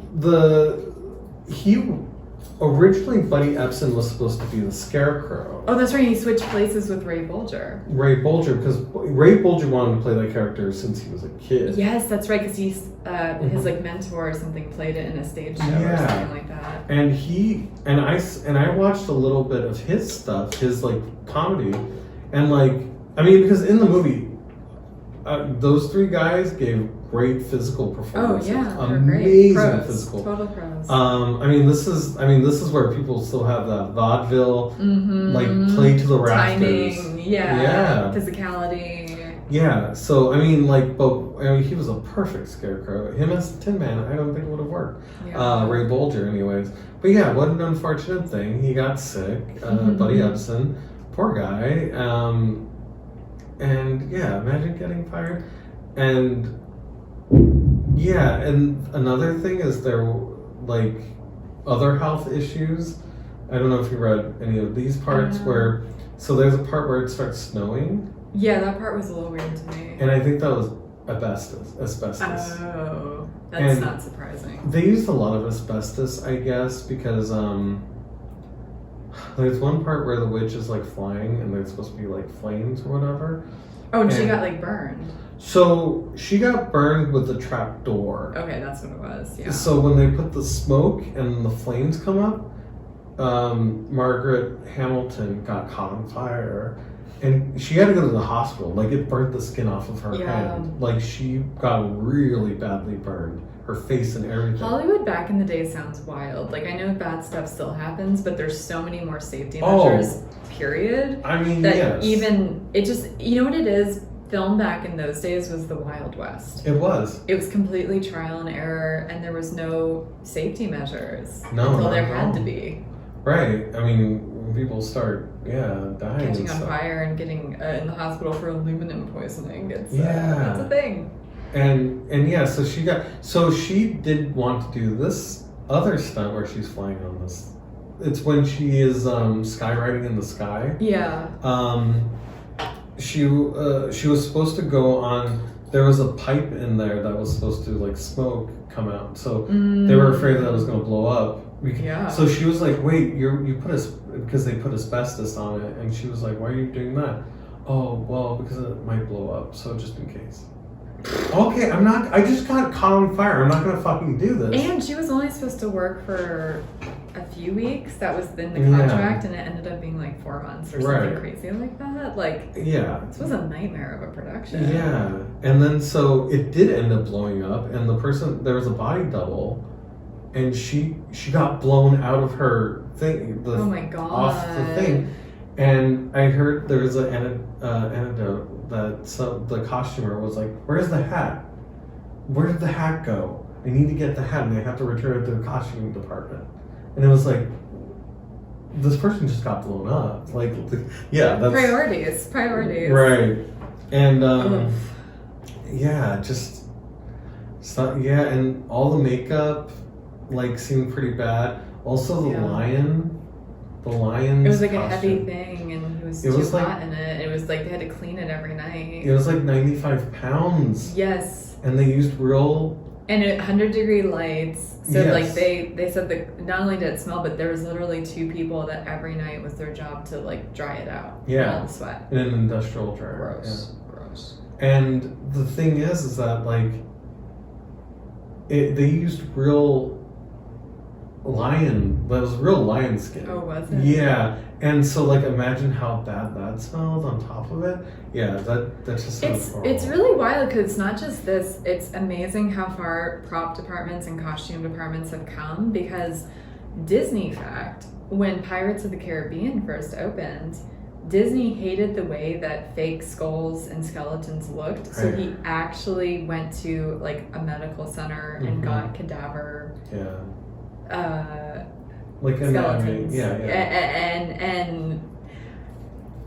originally Buddy Epson was supposed to be the Scarecrow. Oh, that's right. He switched places with Ray Bolger. Ray Bolger, because Ray Bolger wanted to play that character since he was a kid. Yes, that's right. Because he's his like mentor or something played it in a stage show or something like that. And I watched a little bit of his stuff, his like comedy, and like I mean because in the movie, those three guys gave great physical performances. Oh yeah, they're amazing great. Pros. Physical. Total pros. I mean this is where people still have that vaudeville like play to the rafters. Timing, yeah. Physicality. Yeah, so I mean he was a perfect Scarecrow. Him as Tin Man, I don't think it would have worked. Yeah. Ray Bolger anyways. But yeah, what an unfortunate thing. He got sick. Buddy Epson, poor guy. And yeah, imagine getting fired. And yeah, and another thing is there like other health issues. I don't know if you read any of these parts where so there's a part where it starts snowing. Yeah, that part was a little weird to me. And I think that was asbestos. Oh, that's not surprising. They used a lot of asbestos, I guess, because there's one part where the witch is like flying and there's supposed to be like flames or whatever. Oh, and she got like burned. So she got burned with the trap door. Okay, that's what it was. Yeah. So when they put the smoke and the flames come up, Margaret Hamilton got caught on fire. And she had to go to the hospital. Like, it burnt the skin off of her hand. Like, she got really badly burned. Her face and everything. Hollywood back in the day sounds wild. Like, I know bad stuff still happens, but there's so many more safety measures, period. I mean, that even, it just, you know what it is? Film back in those days was the Wild West. It was. It was completely trial and error, and there was no safety measures. No. Until there had to be. Right. I mean, when people start, dying catching and on fire and getting in the hospital for aluminum poisoning. It's that's a thing. And yeah, so she did want to do this other stunt where she's flying on this. It's when she is skywriting in the sky. Yeah. She was supposed to go on. There was a pipe in there that was supposed to like smoke come out. So they were afraid that it was going to blow up. So she was like, "Wait, you put because they put asbestos on it," and she was like, "Why are you doing that?" "Oh, well, because it might blow up, so just in case." Okay, I just got caught on fire. I'm not gonna fucking do this. And she was only supposed to work for a few weeks. That was in the contract, and it ended up being like 4 months or something crazy like that. Like, this was a nightmare of a production. Yeah, and then so it did end up blowing up, and there was a body double. And she got blown out of her thing. Oh my god! Off the thing, and I heard there was an anecdote that the costumer was like, "Where's the hat? Where did the hat go? I need to get the hat, and they have to return it to the costuming department." And it was like, this person just got blown up. Like, that's priorities, right? And and all the makeup. Like seemed pretty bad. Also the lion. It was like a heavy thing, and he was too hot in it. It was like they had to clean it every night. It was like 95 pounds. Yes. And they used real 100-degree lights. So like they said that not only did it smell, but there was literally 2 people that every night was their job to like dry it out. Yeah. All the sweat. In an industrial dryer. Gross. And the thing is that like they used real lion skin. Oh, was it? Yeah. And so like imagine how bad that smelled on top of it. Yeah, that just sounds horrible. It's really wild because it's not just this. It's amazing how far prop departments and costume departments have come, because Disney fact, when Pirates of the Caribbean first opened, Disney hated the way that fake skulls and skeletons looked, so he actually went to like a medical center and got cadaver like skeletons. And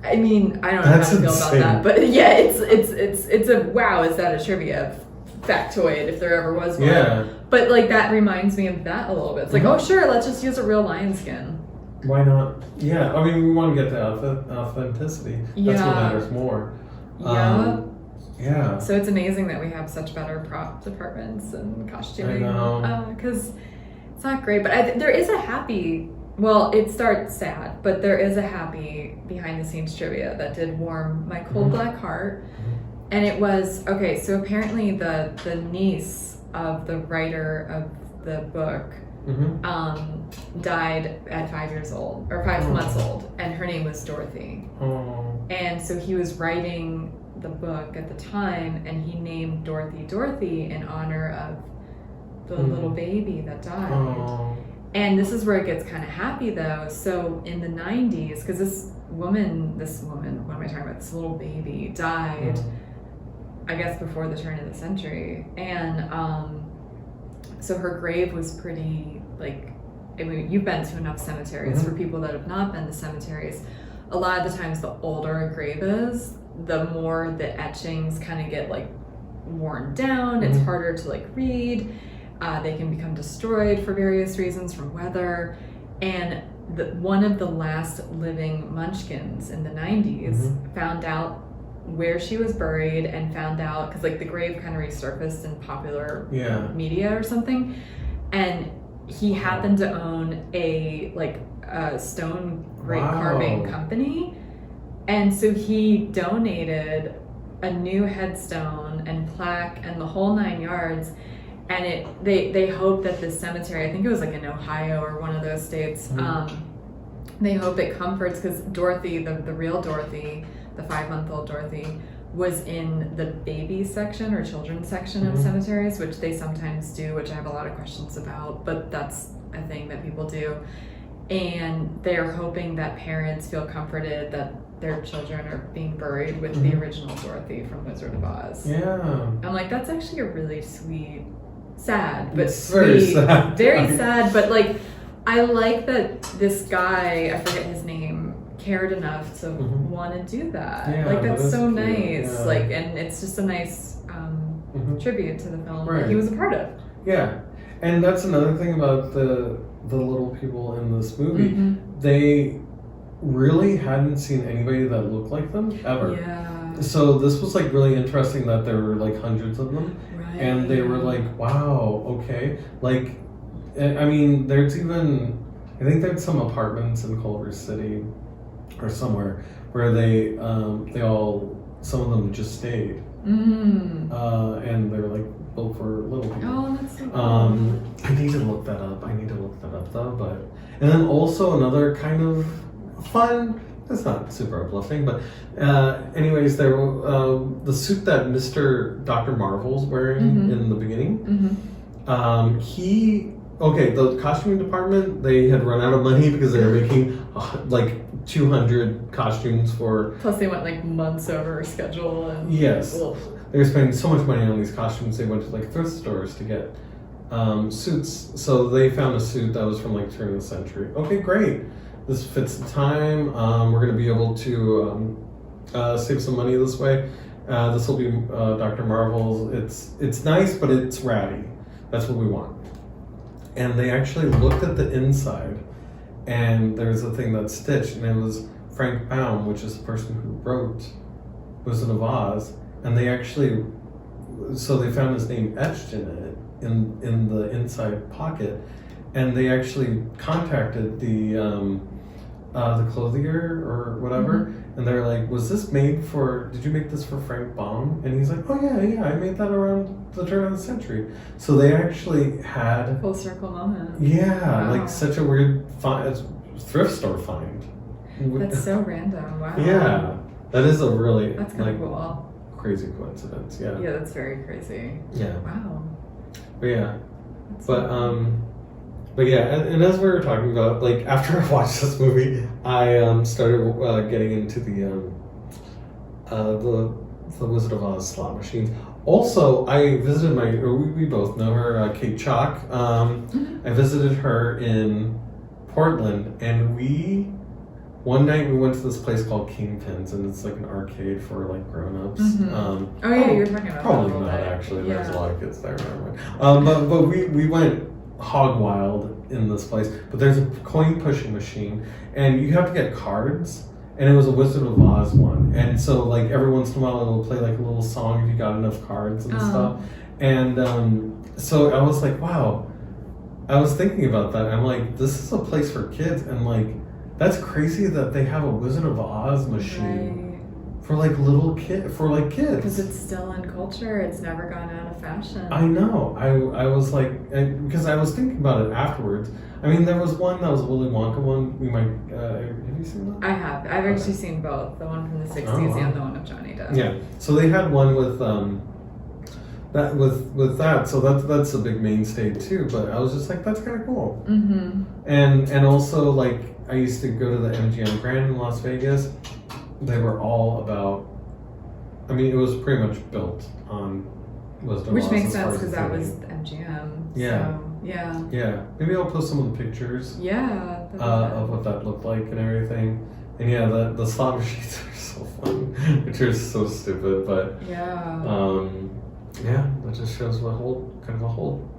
I mean, I don't know That's how to feel insane. about that, but yeah, it's a wow. Is that a trivia factoid if there ever was one? Yeah. But like that reminds me of that a little bit. It's like, oh sure, let's just use a real lion skin. Why not? Yeah, I mean, we want to get the authenticity. That's what matters more. Yeah. So it's amazing that we have such better prop departments and costuming. I know. Because it's not great, but there is a happy. Well, it starts sad, but there is a happy behind the scenes trivia that did warm my cold black heart. And it was, okay, so apparently the niece of the writer of the book died at 5 years old, or 5 months old, and her name was Dorothy. And so he was writing the book at the time, and he named Dorothy in honor of the little baby that died. And this is where it gets kind of happy though. So in the 90s, because this woman, what am I talking about? This little baby died, I guess before the turn of the century. And so her grave was pretty, like, I mean, you've been to enough cemeteries. For people that have not been to cemeteries, a lot of the times the older a grave is, the more the etchings kind of get like worn down. It's harder to like read. They can become destroyed for various reasons, from weather. And one of the last living Munchkins in the 90s found out where she was buried, and found out, because like the grave kind of resurfaced in popular media or something, and he happened to own a stone grave carving company, and so he donated a new headstone and plaque and the whole 9 yards. And they hope that this cemetery, I think it was like in Ohio or one of those states, they hope it comforts, because Dorothy, the real Dorothy, the 5-month-old Dorothy, was in the baby section or children's section of cemeteries, which they sometimes do, which I have a lot of questions about, but that's a thing that people do. And they're hoping that parents feel comforted that their children are being buried with the original Dorothy from Wizard of Oz. Yeah. I'm like, that's actually a really sweet, sad, but it's sweet, very sad. Very sad, but like, I like that this guy, I forget his name, cared enough to want to do that. Yeah, like, that's that so cute. nice. Yeah. Like, and it's just a nice tribute to the film that he was a part of. Yeah. And that's another thing about the little people in this movie. They really hadn't seen anybody that looked like them ever. Yeah. So this was like really interesting that there were like hundreds of them. Right. And they were like, wow, okay. Like, I mean, there's even, I think there's some apartments in Culver City or somewhere where they all, some of them just stayed. And they're like built for little people. Oh, that's so cool. I need to look that up. Though, but, and then also another kind of fun, it's not super uplifting, but anyways, there the suit that Dr. Marvel's wearing in the beginning, the costuming department, they had run out of money because they were making like 200 costumes for... Plus they went like months over schedule. And yes. They were spending so much money on these costumes, they went to like thrift stores to get suits. So they found a suit that was from like turn of the century. Okay, great. This fits the time. We're going to be able to save some money this way. This will be Dr. Marvel's. It's nice, but it's ratty. That's what we want. And they actually looked at the inside, and there's a thing that's stitched, and it was Frank Baum, which is the person who wrote Wizard of Oz. And they actually, so they found his name etched in it, in the inside pocket, and they actually contacted the clothier or whatever, and they're like, was this made for, did you make this for Frank Baum? And he's like, oh yeah, I made that around the turn of the century. So they actually had... Full circle moment. Yeah, wow. Like such a weird thrift store find. That's so random, wow. Yeah, that is a really... That's kind of cool. Crazy coincidence, yeah. Yeah, that's very crazy. Yeah. Wow. But yeah. But yeah, and as we were talking about, like after I watched this movie, I started getting into the Wizard of Oz slot machines. Also, I visited we both know her, Kate Chalk. I visited her in Portland, and one night we went to this place called Kingpins, and it's like an arcade for like grown-ups. Oh yeah, you were talking about probably that. Not actually. Yeah. There's a lot of kids there. But we went hog wild in this place. But there's a coin pushing machine, and you have to get cards, and it was a Wizard of Oz one. And so like every once in a while it'll play like a little song if you got enough cards and stuff. And so I was like, wow. I was thinking about that. I'm like, this is a place for kids, and like that's crazy that they have a Wizard of Oz machine. For like kids. Because it's still in culture. It's never gone out of fashion. I know. I was like, because I was thinking about it afterwards. I mean, there was one that was a Willy Wonka one. We might, have you seen that? I have. I've actually seen both. The one from the 60s and the one of Johnny Depp. Yeah. So they had one with that. So that's a big mainstay too. But I was just like, that's kind of cool. Mm-hmm. And also like I used to go to the MGM Grand in Las Vegas. They were all about. I mean, it was pretty much built on Wisdom. Which makes sense because that was MGM. Yeah. So, yeah. Yeah. Maybe I'll post some of the pictures. Yeah. Of what that looked like and everything. And yeah, the slot machines are so fun, which are so stupid, but yeah. Yeah, that just shows what kind of a hold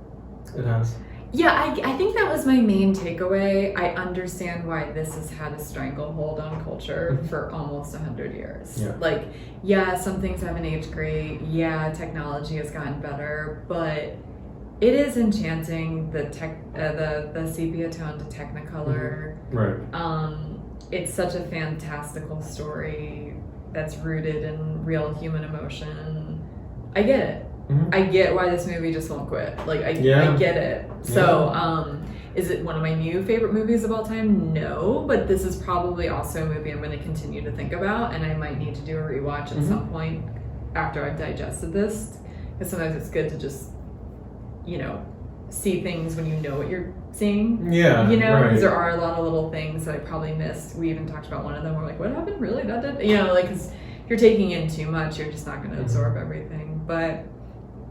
it has. Yeah, I think that was my main takeaway. I understand why this has had a stranglehold on culture for almost 100 years. Yeah. Like, yeah, some things haven't aged great. Yeah, technology has gotten better, but it is enchanting the sepia tone to Technicolor. Mm-hmm. Right. It's such a fantastical story that's rooted in real human emotion. I get it. Mm-hmm. I get why this movie just won't quit. Like, I get it. So, is it one of my new favorite movies of all time? No, but this is probably also a movie I'm going to continue to think about, and I might need to do a rewatch at some point after I've digested this, because sometimes it's good to just, see things when you know what you're seeing. Yeah, because there are a lot of little things that I probably missed. We even talked about one of them. We're like, what happened? Really? That did? Because if you're taking in too much, you're just not going to absorb everything. But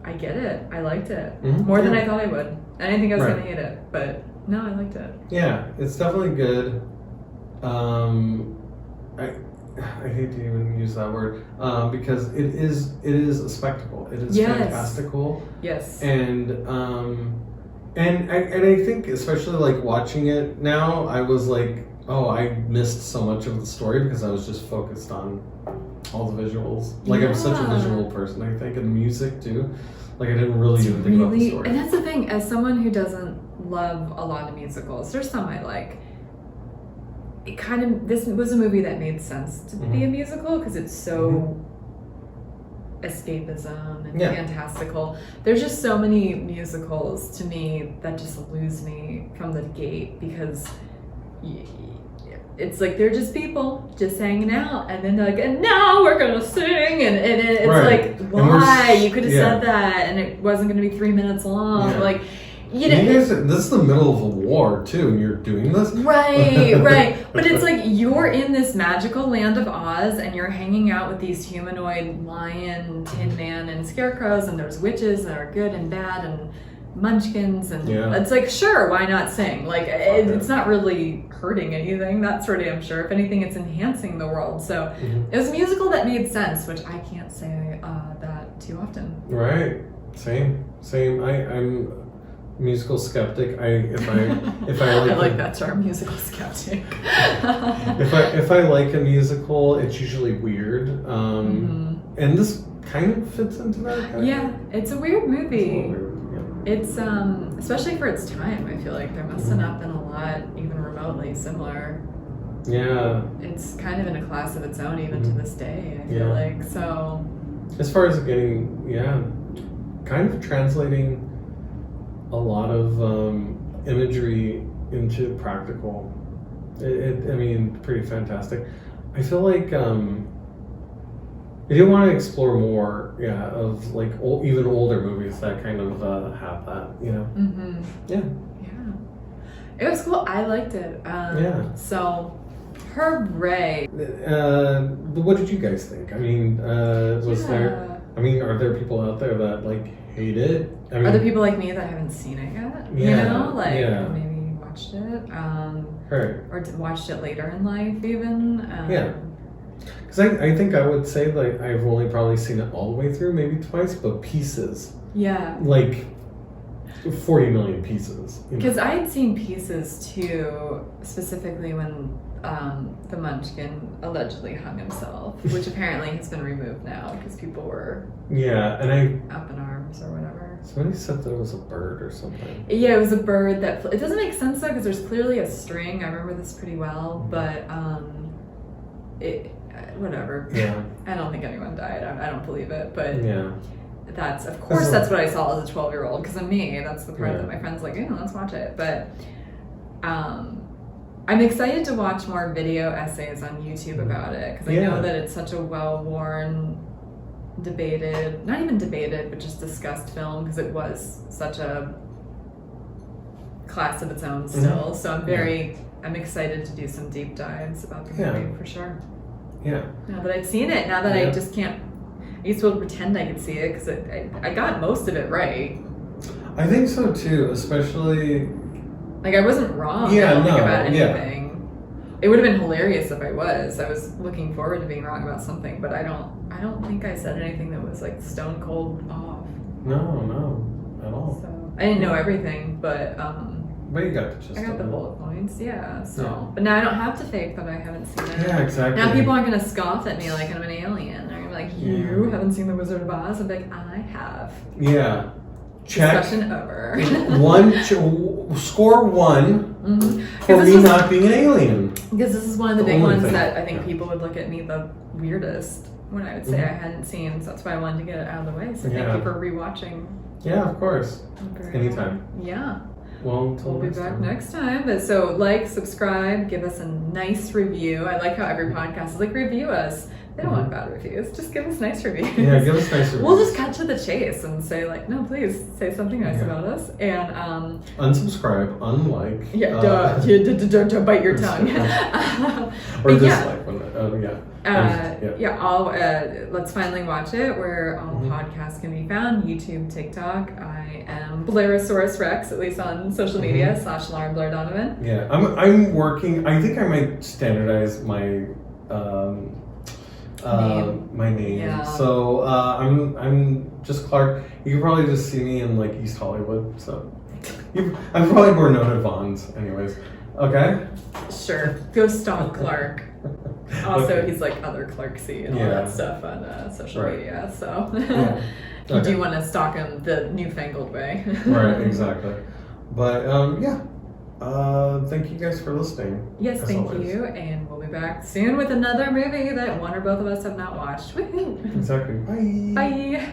I get it. I liked it more than I thought I would. I didn't think I was going to hate it, but no, I liked it. Yeah, it's definitely good. I hate to even use that word because it is a spectacle. It is fantastical. Yes. And I think especially like watching it now, I was like, oh, I missed so much of the story because I was just focused on all the visuals. Like I'm such a visual person, I think, and music too. Like I didn't really even think about the story. And that's the thing, as someone who doesn't love a lot of musicals, there's some I like. This was a movie that made sense to be a musical because it's so escapism and fantastical. There's just so many musicals to me that just lose me from the gate because it's like they're just people just hanging out, and then they're like, and now we're gonna sing, and it's like, why? You could have said that, and it wasn't gonna be 3 minutes long. Yeah. Like, this is the middle of a war too, and you're doing this, right. But it's like you're in this magical land of Oz, and you're hanging out with these humanoid lion, Tin Man, and scarecrows, and there's witches that are good and bad, and munchkins, and it's like, sure, why not sing? Like, it's not really hurting anything, that's for damn sure. If anything, it's enhancing the world. So it was a musical that made sense, which I can't say that too often. Right. Same. I'm a musical skeptic. If I I like that term, musical skeptic. if I like a musical, it's usually weird. And this kind of fits into that. It's a weird movie. It's especially for its time, I feel like there must have not been a lot even remotely similar. Yeah. It's kind of in a class of its own even to this day, I feel like. So as far as getting kind of translating a lot of imagery into practical. I mean, pretty fantastic. I feel like I do want to explore more, of like even older movies that kind of have that, Yeah. It was cool. I liked it. So, hooray. What did you guys think? I mean, are there people out there that like hate it? I mean, are there people like me that haven't seen it yet? Maybe watched it, or watched it later in life even. Because I think I would say like I've only probably seen it all the way through, maybe twice, but pieces. Yeah. Like 40 million pieces. Because I had seen pieces too, specifically when the Munchkin allegedly hung himself, which apparently has been removed now because people were up in arms or whatever. Somebody said that it was a bird or something. Yeah, it was a bird that. It doesn't make sense though because there's clearly a string. I remember this pretty well, but whatever. Yeah. I don't think anyone died. I don't believe it, but yeah. That's what I saw as a 12-year-old because of me. That's the part that my friends like, yeah, let's watch it. But I'm excited to watch more video essays on YouTube about it because I know that it's such a well-worn, debated, not even debated, but just discussed film because it was such a class of its own still. So I'm excited to do some deep dives about the movie for sure. Yeah. Now that I've seen it, now that I just can't. I used to be able to pretend I could see it because I got most of it right. I think so too, especially. Like I wasn't wrong. I don't think about anything. It would have been hilarious if I was. I was looking forward to being wrong about something, but I don't think I said anything that was like stone cold off. No, at all. So I didn't know everything, but you got the gist. I got the bullet points, yeah. So, but now I don't have to fake that I haven't seen it. Yeah, exactly. Now people aren't gonna scoff at me like I'm an alien. They're gonna be like, "You haven't seen The Wizard of Oz?" I'm like, "I have." Yeah. Check. Discussion over. Score one for me not being an alien. Because this is one of the big ones that I think people would look at me the weirdest when I would say I hadn't seen. So that's why I wanted to get it out of the way. So thank you for rewatching. Yeah, of course. Anytime. Yeah. Well, we'll be back next time. But so subscribe, give us a nice review. I like how every podcast is like, review us. They don't want bad reviews. Just give us nice reviews. Yeah, give us nice reviews. We'll just cut to the chase and say like, no, please say something nice about us. And unsubscribe, unlike. Yeah, don't bite your tongue. Or dislike when let's finally watch it where all podcasts can be found. YouTube, TikTok. I am Blairosaurus Rex, at least on social media, / Lauren-Blair Donovan. Yeah, I'm working. I think I might standardize my my name. Yeah. So I'm just Clark. You can probably just see me in like East Hollywood. So I'm probably more known at Vaughn's, anyways. Okay. Sure. Go stalk Clark. Also, he's like other Clarksy and all that stuff on social media. So if you do want to stalk him the newfangled way. Right. Exactly. But thank you guys for listening. Yes, thank you. And we'll be back soon with another movie that one or both of us have not watched. Woohoo! Exactly. Bye. Bye.